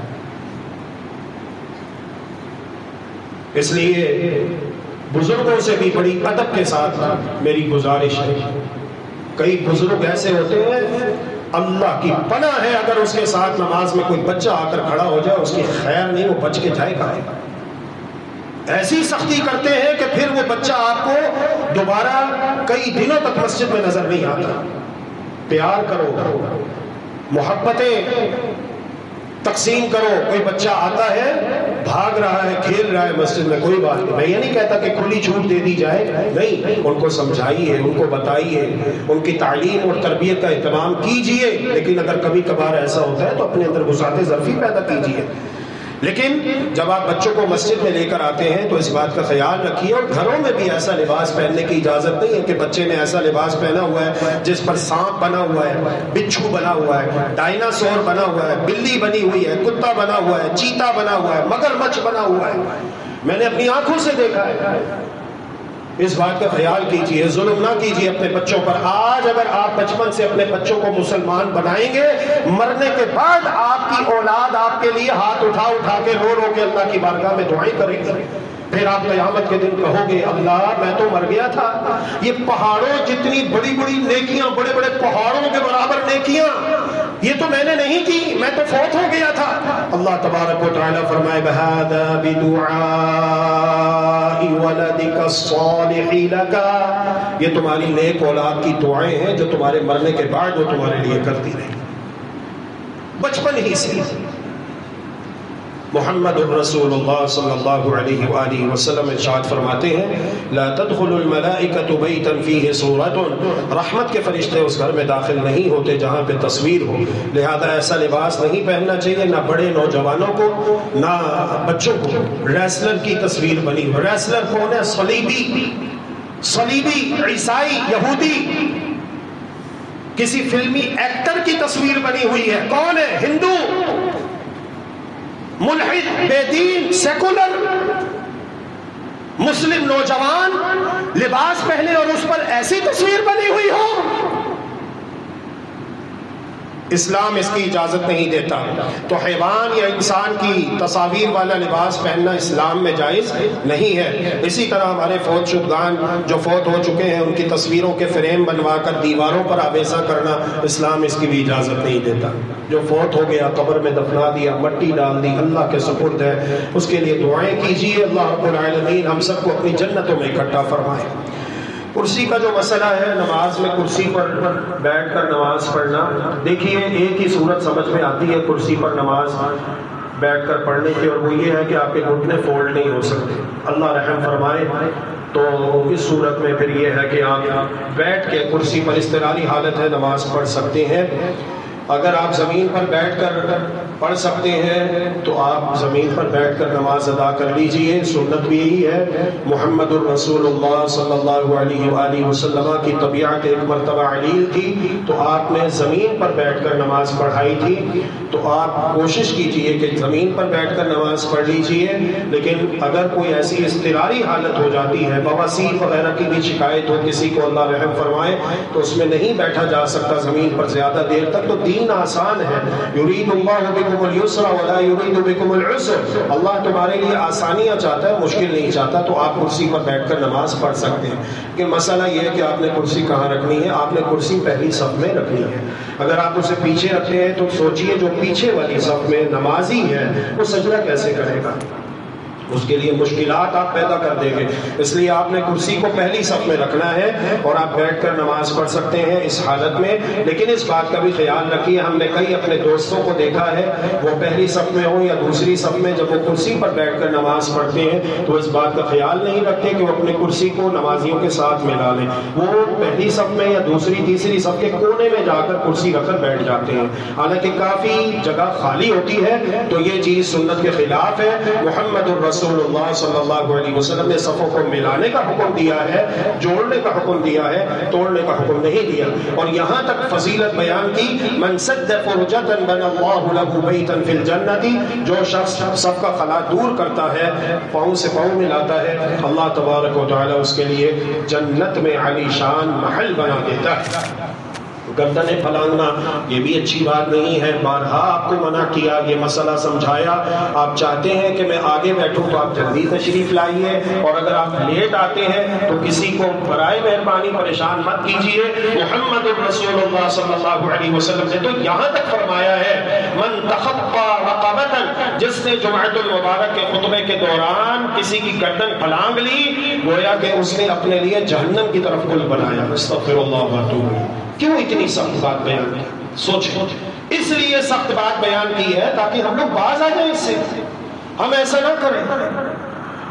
اس لیے بزرگوں سے بھی بڑی ادب کے ساتھ میری گزارش ہے. کئی بزرگ ایسے ہوتے ہیں اللہ کی پناہ ہے اگر اس کے ساتھ نماز میں کوئی بچہ آ کر کھڑا ہو جائے اس کی خیر نہیں، وہ بچ کے جائے گا. ایسی سختی کرتے ہیں کہ پھر وہ بچہ آپ کو دوبارہ کئی دنوں تک مسجد میں نظر نہیں آتا. پیار کرو، محبتیں تقسیم کرو. کوئی بچہ آتا ہے بھاگ رہا ہے، کھیل رہا ہے مسجد میں، کوئی بات نہیں. میں یہ نہیں کہتا کہ کھلی چھوٹ دے دی جائے، نہیں، ان کو سمجھائیے، ان کو بتائیے، ان کی تعلیم اور تربیت کا اہتمام کیجئے. لیکن اگر کبھی کبھار ایسا ہوتا ہے تو اپنے اندر وسعت ظرفی پیدا کیجئے. لیکن جب آپ بچوں کو مسجد میں لے کر آتے ہیں تو اس بات کا خیال رکھیے. اور گھروں میں بھی ایسا لباس پہننے کی اجازت نہیں ہے کہ بچے نے ایسا لباس پہنا ہوا ہے جس پر سانپ بنا ہوا ہے، بچھو بنا ہوا ہے، ڈائناسور بنا ہوا ہے، بلی بنی ہوئی ہے، کتا بنا ہوا ہے، چیتا بنا ہوا ہے، مگرمچھ بنا ہوا ہے. میں نے اپنی آنکھوں سے دیکھا ہے. اس بات کا خیال کیجئے، ظلم نہ کیجئے اپنے بچوں پر. آج اگر آپ بچپن سے اپنے بچوں کو مسلمان بنائیں گے، مرنے کے بعد آپ کی اولاد آپ کے لیے ہاتھ اٹھا اٹھا کے رو رو کے اللہ کی بارگاہ میں دعائیں کرے گی. پھر آپ قیامت کے دن کہو گے اللہ میں تو مر گیا تھا. یہ پہاڑوں جتنی بڑی بڑی نیکیاں، بڑے بڑے پہاڑوں کے برابر نیکیاں یہ تو میں نے نہیں کی، میں تو فوت ہو گیا تھا۔ اللہ تبارک و تعالی فرمائے بہذا بدعاء ولدک الصالح لک، یہ تمہاری نیک اولاد کی دعائیں ہیں جو تمہارے مرنے کے بعد وہ تمہارے لیے کرتی رہی۔ بچپن ہی سے محمد الرسول اللہ صلی اللہ علیہ وآلہ وسلم ارشاد فرماتے ہیں لا تدخل الملائکۃ بیتا فیہ صورۃ، رحمت کے فرشتے اس گھر میں داخل نہیں ہوتے جہاں پہ تصویر ہو، لہذا ایسا لباس نہیں پہننا چاہیے، نہ بڑے نوجوانوں کو نہ بچوں کو۔ ریسلر کی تصویر بنی، ریسلر کون ہے؟ صلیبی، عیسائی، یہودی۔ کسی فلمی ایکٹر کی تصویر بنی ہوئی ہے، کون ہے؟ ہندو، ملحد، بے دین، سیکولر۔ مسلم نوجوان لباس پہنے اور اس پر ایسی تصویر بنی ہوئی ہو، اسلام اس کی اجازت نہیں دیتا۔ تو حیوان یا انسان کی تصاویر والا لباس پہننا اسلام میں جائز نہیں ہے۔ اسی طرح ہمارے فوت شدگان جو فوت ہو چکے ہیں ان کی تصویروں کے فریم بنوا کر دیواروں پر آویزاں کرنا، اسلام اس کی بھی اجازت نہیں دیتا۔ جو فوت ہو گیا قبر میں دفنا دیا، مٹی ڈال دی، اللہ کے سپرد ہے، اس کے لیے دعائیں کیجیے، اللہ رب العالمین ہم سب کو اپنی جنتوں میں اکٹھا فرمائے۔ کرسی کا جو مسئلہ ہے، نماز میں کرسی پر بیٹھ کر نماز پڑھنا، دیکھیے ایک ہی صورت سمجھ میں آتی ہے کرسی پر نماز بیٹھ کر پڑھنے کی، اور وہ یہ ہے کہ آپ کے گھٹنے فولڈ نہیں ہو سکتے۔ اللہ رحم فرمائے تو اس صورت میں پھر یہ ہے کہ آپ بیٹھ کے کرسی پر اضطراری حالت ہے نماز پڑھ سکتے ہیں۔ اگر آپ زمین پر بیٹھ کر پڑھ سکتے ہیں تو آپ زمین پر بیٹھ کر نماز ادا کر لیجئے، سنت بھی یہی ہے۔ محمد الرسول اللہ صلی اللہ علیہ وآلہ وسلم کی طبیعت ایک مرتبہ علیل تھی تو آپ نے زمین پر بیٹھ کر نماز پڑھائی تھی، تو آپ کوشش کیجئے کہ زمین پر بیٹھ کر نماز پڑھ لیجئے۔ لیکن اگر کوئی ایسی اضطراری حالت ہو جاتی ہے، بواسیر وغیرہ کی بھی شکایت ہو کسی کو، اللہ رحم فرمائے، تو اس میں نہیں بیٹھا جا سکتا زمین پر زیادہ دیر تک، تو دین آسان ہے۔ یرید اللہ بکم اليسر ولا یرید بکم العسر، اللہ تمہارے لیے آسانیاں چاہتا ہے، مشکل نہیں چاہتا، تو آپ کرسی پر بیٹھ کر نماز پڑھ سکتے ہیں۔ لیکن مسئلہ یہ ہے کہ آپ نے کرسی کہاں رکھنی ہے؟ آپ نے کرسی پہلی صف میں رکھنی ہے۔ اگر آپ اسے پیچھے رکھتے ہیں تو سوچئے جو پیچھے والی صف میں نمازی ہے وہ سجدہ کیسے کرے گا؟ اس کے لیے مشکلات آپ پیدا کر دیں گے، اس لیے آپ نے کرسی کو پہلی صف میں رکھنا ہے اور آپ بیٹھ کر نماز پڑھ سکتے ہیں اس حالت میں۔ لیکن اس بات کا بھی خیال رکھیے، ہم نے کئی اپنے دوستوں کو دیکھا ہے وہ پہلی صف میں ہوں یا دوسری صف میں، جب وہ کرسی پر بیٹھ کر نماز پڑھتے ہیں تو اس بات کا خیال نہیں رکھتے کہ وہ اپنے کرسی کو نمازیوں کے ساتھ ملا لیں، وہ پہلی صف میں یا دوسری تیسری صف کے کونے میں جا کر کرسی رکھ کر بیٹھ جاتے ہیں، حالانکہ کافی جگہ خالی ہوتی ہے۔ تو یہ چیز سنت کے خلاف ہے۔ محمد الرسول اللہ صلی اللہ علیہ وسلم نے صفوں کو ملانے کا حکم دیا ہے، جوڑنے کا حکم دیا ہے، توڑنے کا حکم نہیں دیا۔ اور یہاں تک فضیلت بیان کی، من سد فرجۃ بنى اللہ له بیتا فی الجنۃ، جو شخص صف کا خلا دور کرتا ہے، پاؤں سے پاؤں ملاتا ہے، اللہ تبارک و تعالی اس کے لیے جنت میں عالی شان محل بنا دیتا ہے۔ گردنیں پھلانگنا یہ بھی اچھی بات نہیں ہے، بارہا آپ کو منع کیا، یہ مسئلہ سمجھایا۔ آپ چاہتے ہیں کہ میں آگے بیٹھوں تو آپ جلدی تشریف لائیے، اور اگر آپ لیٹ آتے ہیں تو کسی کو برائے مہربانی پریشان مت کیجیے۔ محمد الرسول اللہ صلی اللہ علیہ وسلم نے تو یہاں تک فرمایا ہے من تخطى رقبۃ، جس نے جمعۃ المبارک کے خطبے کے دوران کسی کی گردن پھلانگ لی، گویا کہ اس نے اپنے لیے جہنم کی طرف پل بنایا۔ استغفر اللہ واتوب الیہ۔ کیوں اتنی سخت بات بیان کی؟ سوچیں، اس لیے سخت بات بیان کی ہے تاکہ ہم لوگ باز آ جائیں اس سے، ہم ایسا نہ کریں۔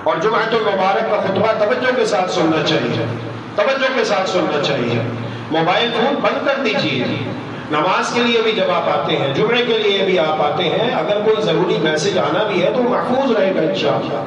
اور جمعۃ المبارک کا خطبہ توجہ کے ساتھ سننا چاہیے، توجہ کے ساتھ سننا چاہیے۔ موبائل فون بند کر دیجیے۔ نماز کے لیے بھی جب آپ آتے ہیں، جمعے کے لیے بھی آپ آتے ہیں، اگر کوئی ضروری میسج آنا بھی ہے تو محفوظ رہے گا انشاءاللہ۔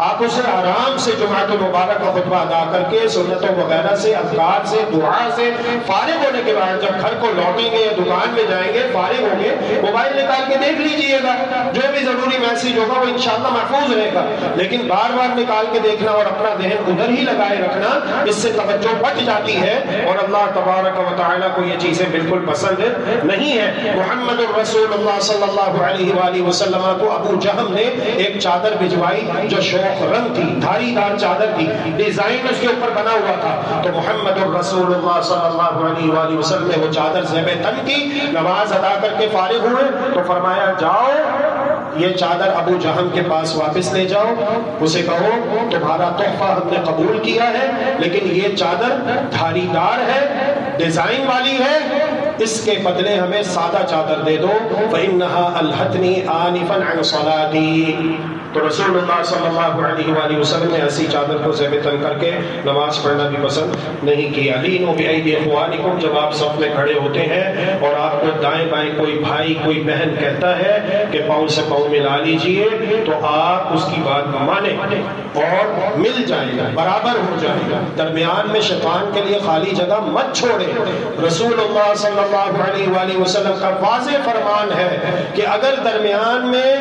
آپ اسے آرام سے جمعۃ المبارک کا خطبہ ادا کر کے سنتوں وغیرہ سے، اذکار سے، دعا سے فارغ ہونے کے بعد جب گھر کو لوٹیں گے یا دکان میں جائیں گے، فارغ ہوں گے، موبائل نکال کے دیکھ لیجئے گا، جو بھی ضروری میسج ہوگا وہ انشاءاللہ محفوظ رہے گا۔ لیکن بار بار نکال کے دیکھنا اور اپنا ذہن ادھر ہی لگائے رکھنا، اس سے توجہ بٹ جاتی ہے، اور اللہ تبارک و تعالیٰ کو یہ چیزیں بالکل پسند نہیں ہے۔ محمد الرسول اللہ صلی اللہ علیہ وآلہ وسلم کو ابو جہم نے ایک چادر بھجوائی جو شور سرخ رنگ تھی، دھاری دار چادر تھی، ڈیزائن اس کے اوپر بنا ہوا تھا. تو محمد الرسول اللہ صلی اللہ علیہ وآلہ وسلم نے وہ چادر زیب تن کی. نماز ادا کر کے فارغ ہوئے تو فرمایا جاؤ یہ چادر ابو جہم کے پاس واپس لے جاؤ، اسے کہو تمہارا تحفہ ہم نے قبول کیا ہے، لیکن یہ چادر دھاری دار ہے، ڈیزائن والی ہے، اس کے بدلے ہمیں سادہ چادر دے دو. فَإِنَّهَا أَلْهَتْنِي آنِفًا عَنْ صَلَاتِي. تو رسول اللہ صلی اللہ علیہ وآلہ وسلم نے ایسی چادر کو زیب تن کر کے نماز پڑھنا بھی پسند نہیں کیا. لینوا بأیدی اخوانکم. جب آپ صف میں کھڑے ہوتے ہیں اور آپ کو دائیں بائیں کوئی بھائی کوئی بہن کہتا ہے کہ پاؤں سے پاؤں ملا لیجئے تو آپ اس کی بات مانیں اور مل جائے گا، برابر ہو جائے گا. درمیان میں شیطان کے لیے خالی جگہ مت چھوڑیں. رسول اللہ صلی اللہ علیہ وآلہ وسلم کا واضح فرمان ہے کہ اگر درمیان میں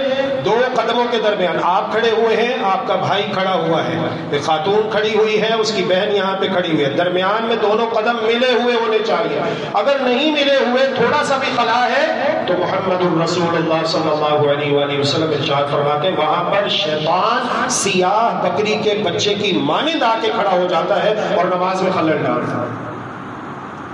دو قدموں کے درمیان آپ کھڑے ہوئے ہیں، آپ کا بھائی کھڑا ہوا ہے، ایک خاتون کھڑی ہوئی ہے، اس کی بہن یہاں پہ کھڑی ہوئی ہے، درمیان میں دونوں قدم ملے ہوئے ہونے چاہیے. اگر نہیں ملے ہوئے، تھوڑا سا بھی خلا ہے، تو محمد الرسول اللہ صلی اللہ علیہ وآلہ وسلم ارشاد فرماتے ہیں وہاں پر شیطان سیاہ بکری کے بچے کی مانند آ کے کھڑا ہو جاتا ہے اور نماز میں خلل ڈالتا ہے.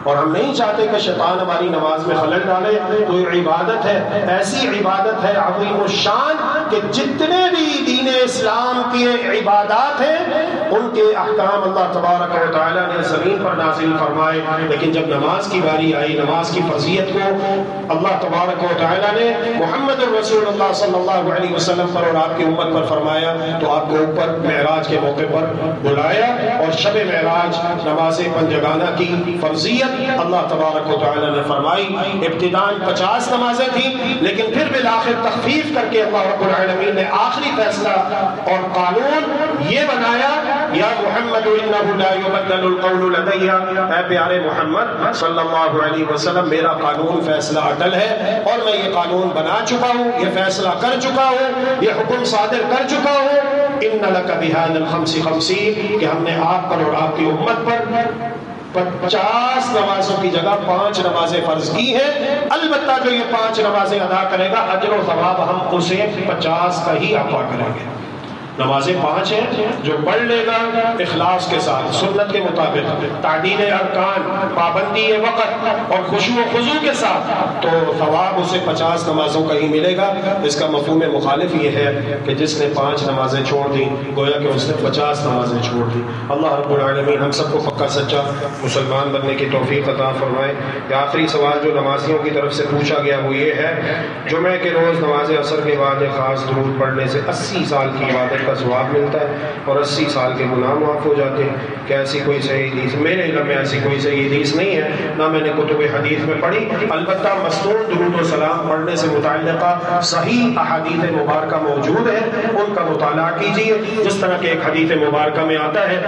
اور ہم نہیں چاہتے کہ شیطان ہماری نماز میں خلل ڈالے. تو یہ عبادت ہے، ایسی عبادت ہے عظیم الشان کہ جتنے بھی دین اسلام کی عبادات ہیں ان کے احکام اللہ تبارک و تعالیٰ نے زمین پر نازل فرمائے. لیکن جب نماز کی باری آئی، نماز کی فرضیت کو اللہ تبارک و تعالیٰ نے محمد الرسول اللہ صلی اللہ علیہ وسلم پر اور آپ کی امت پر فرمایا تو آپ کو اوپر معراج کے موقع پر بلایا اور شب معراج نماز پنجگانہ کی فرضیت اللہ تبارک و تعالیٰ نے فرمائی. ابتداً 50 نمازیں تھیں، لیکن پھر بالآخر تخفیف کر کے اللہ رب العالمین نے آخری فیصلہ اور قانون یہ بنایا یا محمد انہ لا یبدل القول لدی. اے پیارے محمد صلی اللہ علیہ وسلم، میرا قانون فیصلہ اٹل ہے اور میں یہ قانون بنا چکا ہوں، یہ فیصلہ کر چکا ہوں، یہ حکم صادر کر چکا ہوں. ان لک بہذا الخمس خمسین، کہ ہم نے آپ پر اور آپ کی امت پر 50 نمازوں کی جگہ 5 نمازیں فرض کی ہیں. البتہ جو یہ 5 نمازیں ادا کرے گا اجر و ثواب ہم اسے 50 کا ہی عطا کریں گے. نمازیں 5 ہیں، جو پڑھ لے گا اخلاص کے ساتھ، سنت کے مطابق، تعدیل ارکان، پابندی وقت اور خشوع و خضوع کے ساتھ، تو ثواب اسے 50 نمازوں کا ہی ملے گا. اس کا مفہوم مخالف یہ ہے کہ جس نے 5 نمازیں چھوڑ دیں گویا کہ اس نے 50 نمازیں چھوڑ دی. اللہ رب العالمین ہم سب کو پکا سچا مسلمان بننے کی توفیق عطا فرمائے. آخری سوال جو نمازیوں کی طرف سے پوچھا گیا وہ یہ ہے، جمعہ کے روز نماز عصر کے بعد ایک خاص درود پڑھنے سے 80 سال کی عبادت کا ثواب ملتا ہے اور 80 سال کے گناہ معاف ہو جاتے ہیں. کیا ایسی کوئی صحیح حدیث؟ میرے علم میں ایسی کوئی صحیح حدیث نہیں ہے، نہ میں نے کتب حدیث میں پڑھی. البتہ مسنون درود و سلام پڑھنے سے متعلقہ صحیح احادیث مبارکہ موجود ہیں، ان کا مطالعہ کیجیے. جس طرح کہ ایک حدیث مبارکہ میں آتا ہے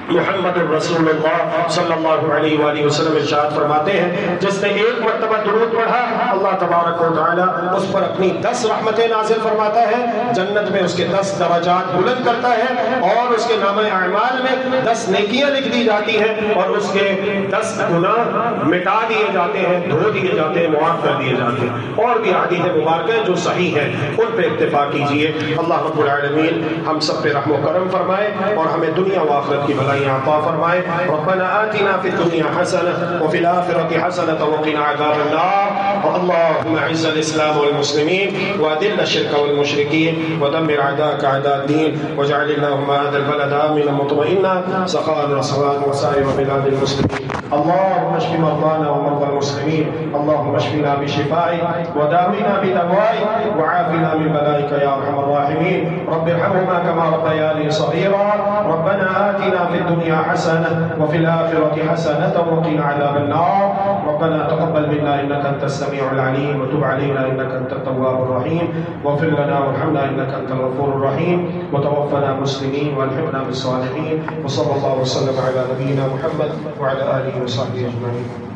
محمد الرسول اللہ صلی اللہ علیہ وآلہ وسلم ارشاد فرماتے ہیں جس نے ایک مرتبہ درود پڑھا اللہ تبارک و تعالیٰ اس پر اپنی 10 رحمتیں نازل فرماتا ہے، جنت میں اس کے 10 درجات بلند کرتا ہے اور اس کے نامہ اعمال میں 10 نیکیاں لکھ دی جاتی ہیں اور اس کے 10 گناہ مٹا دیے جاتے ہیں، دھو دیے جاتے ہیں، معاف کر دیے جاتے ہیں. اور بھی حدیث مبارکہ جو صحیح ہیں ان پہ اکتفا کیجیے. اللہ رب العالمین ہم سب پہ رحم و کرم فرمائے اور ہمیں دنیا و آخرت کی بھلائی عطا فرمائے. ربنا آتنا في الدنيا حسنة وفي الآخرة حسنة وقنا عذاب النار. اللهم اعز الإسلام والمسلمين وأذل الشرك والمشركين ودمر أعداءك أعداء الدين واجعل اللهم هذا البلد آمنا مطمئنا سخاء رخاء وسائر بلاد المسلمين. اللهم اشف مرضانا ومرضى المسلمين، اللهم اشفنا بشفائك وداونا بدوائك وعافنا من بلائك يا ارحم الراحمين. رب ارحمهما كما ربياني صغيرا. ربنا آتنا في الدنيا حسنة وفي الآخرة حسنة وقنا عذاب النار. ربنا تقبل منا إنك أنت السميع العليم وتب علينا إنك أنت التواب الرحيم واغفر لنا وارحمنا إنك أنت الغفور الرحيم وتوفنا مسلمين والحقنا بالصالحين. وصلى الله وسلم على نبينا محمد وعلى آله وصحبه أجمعين.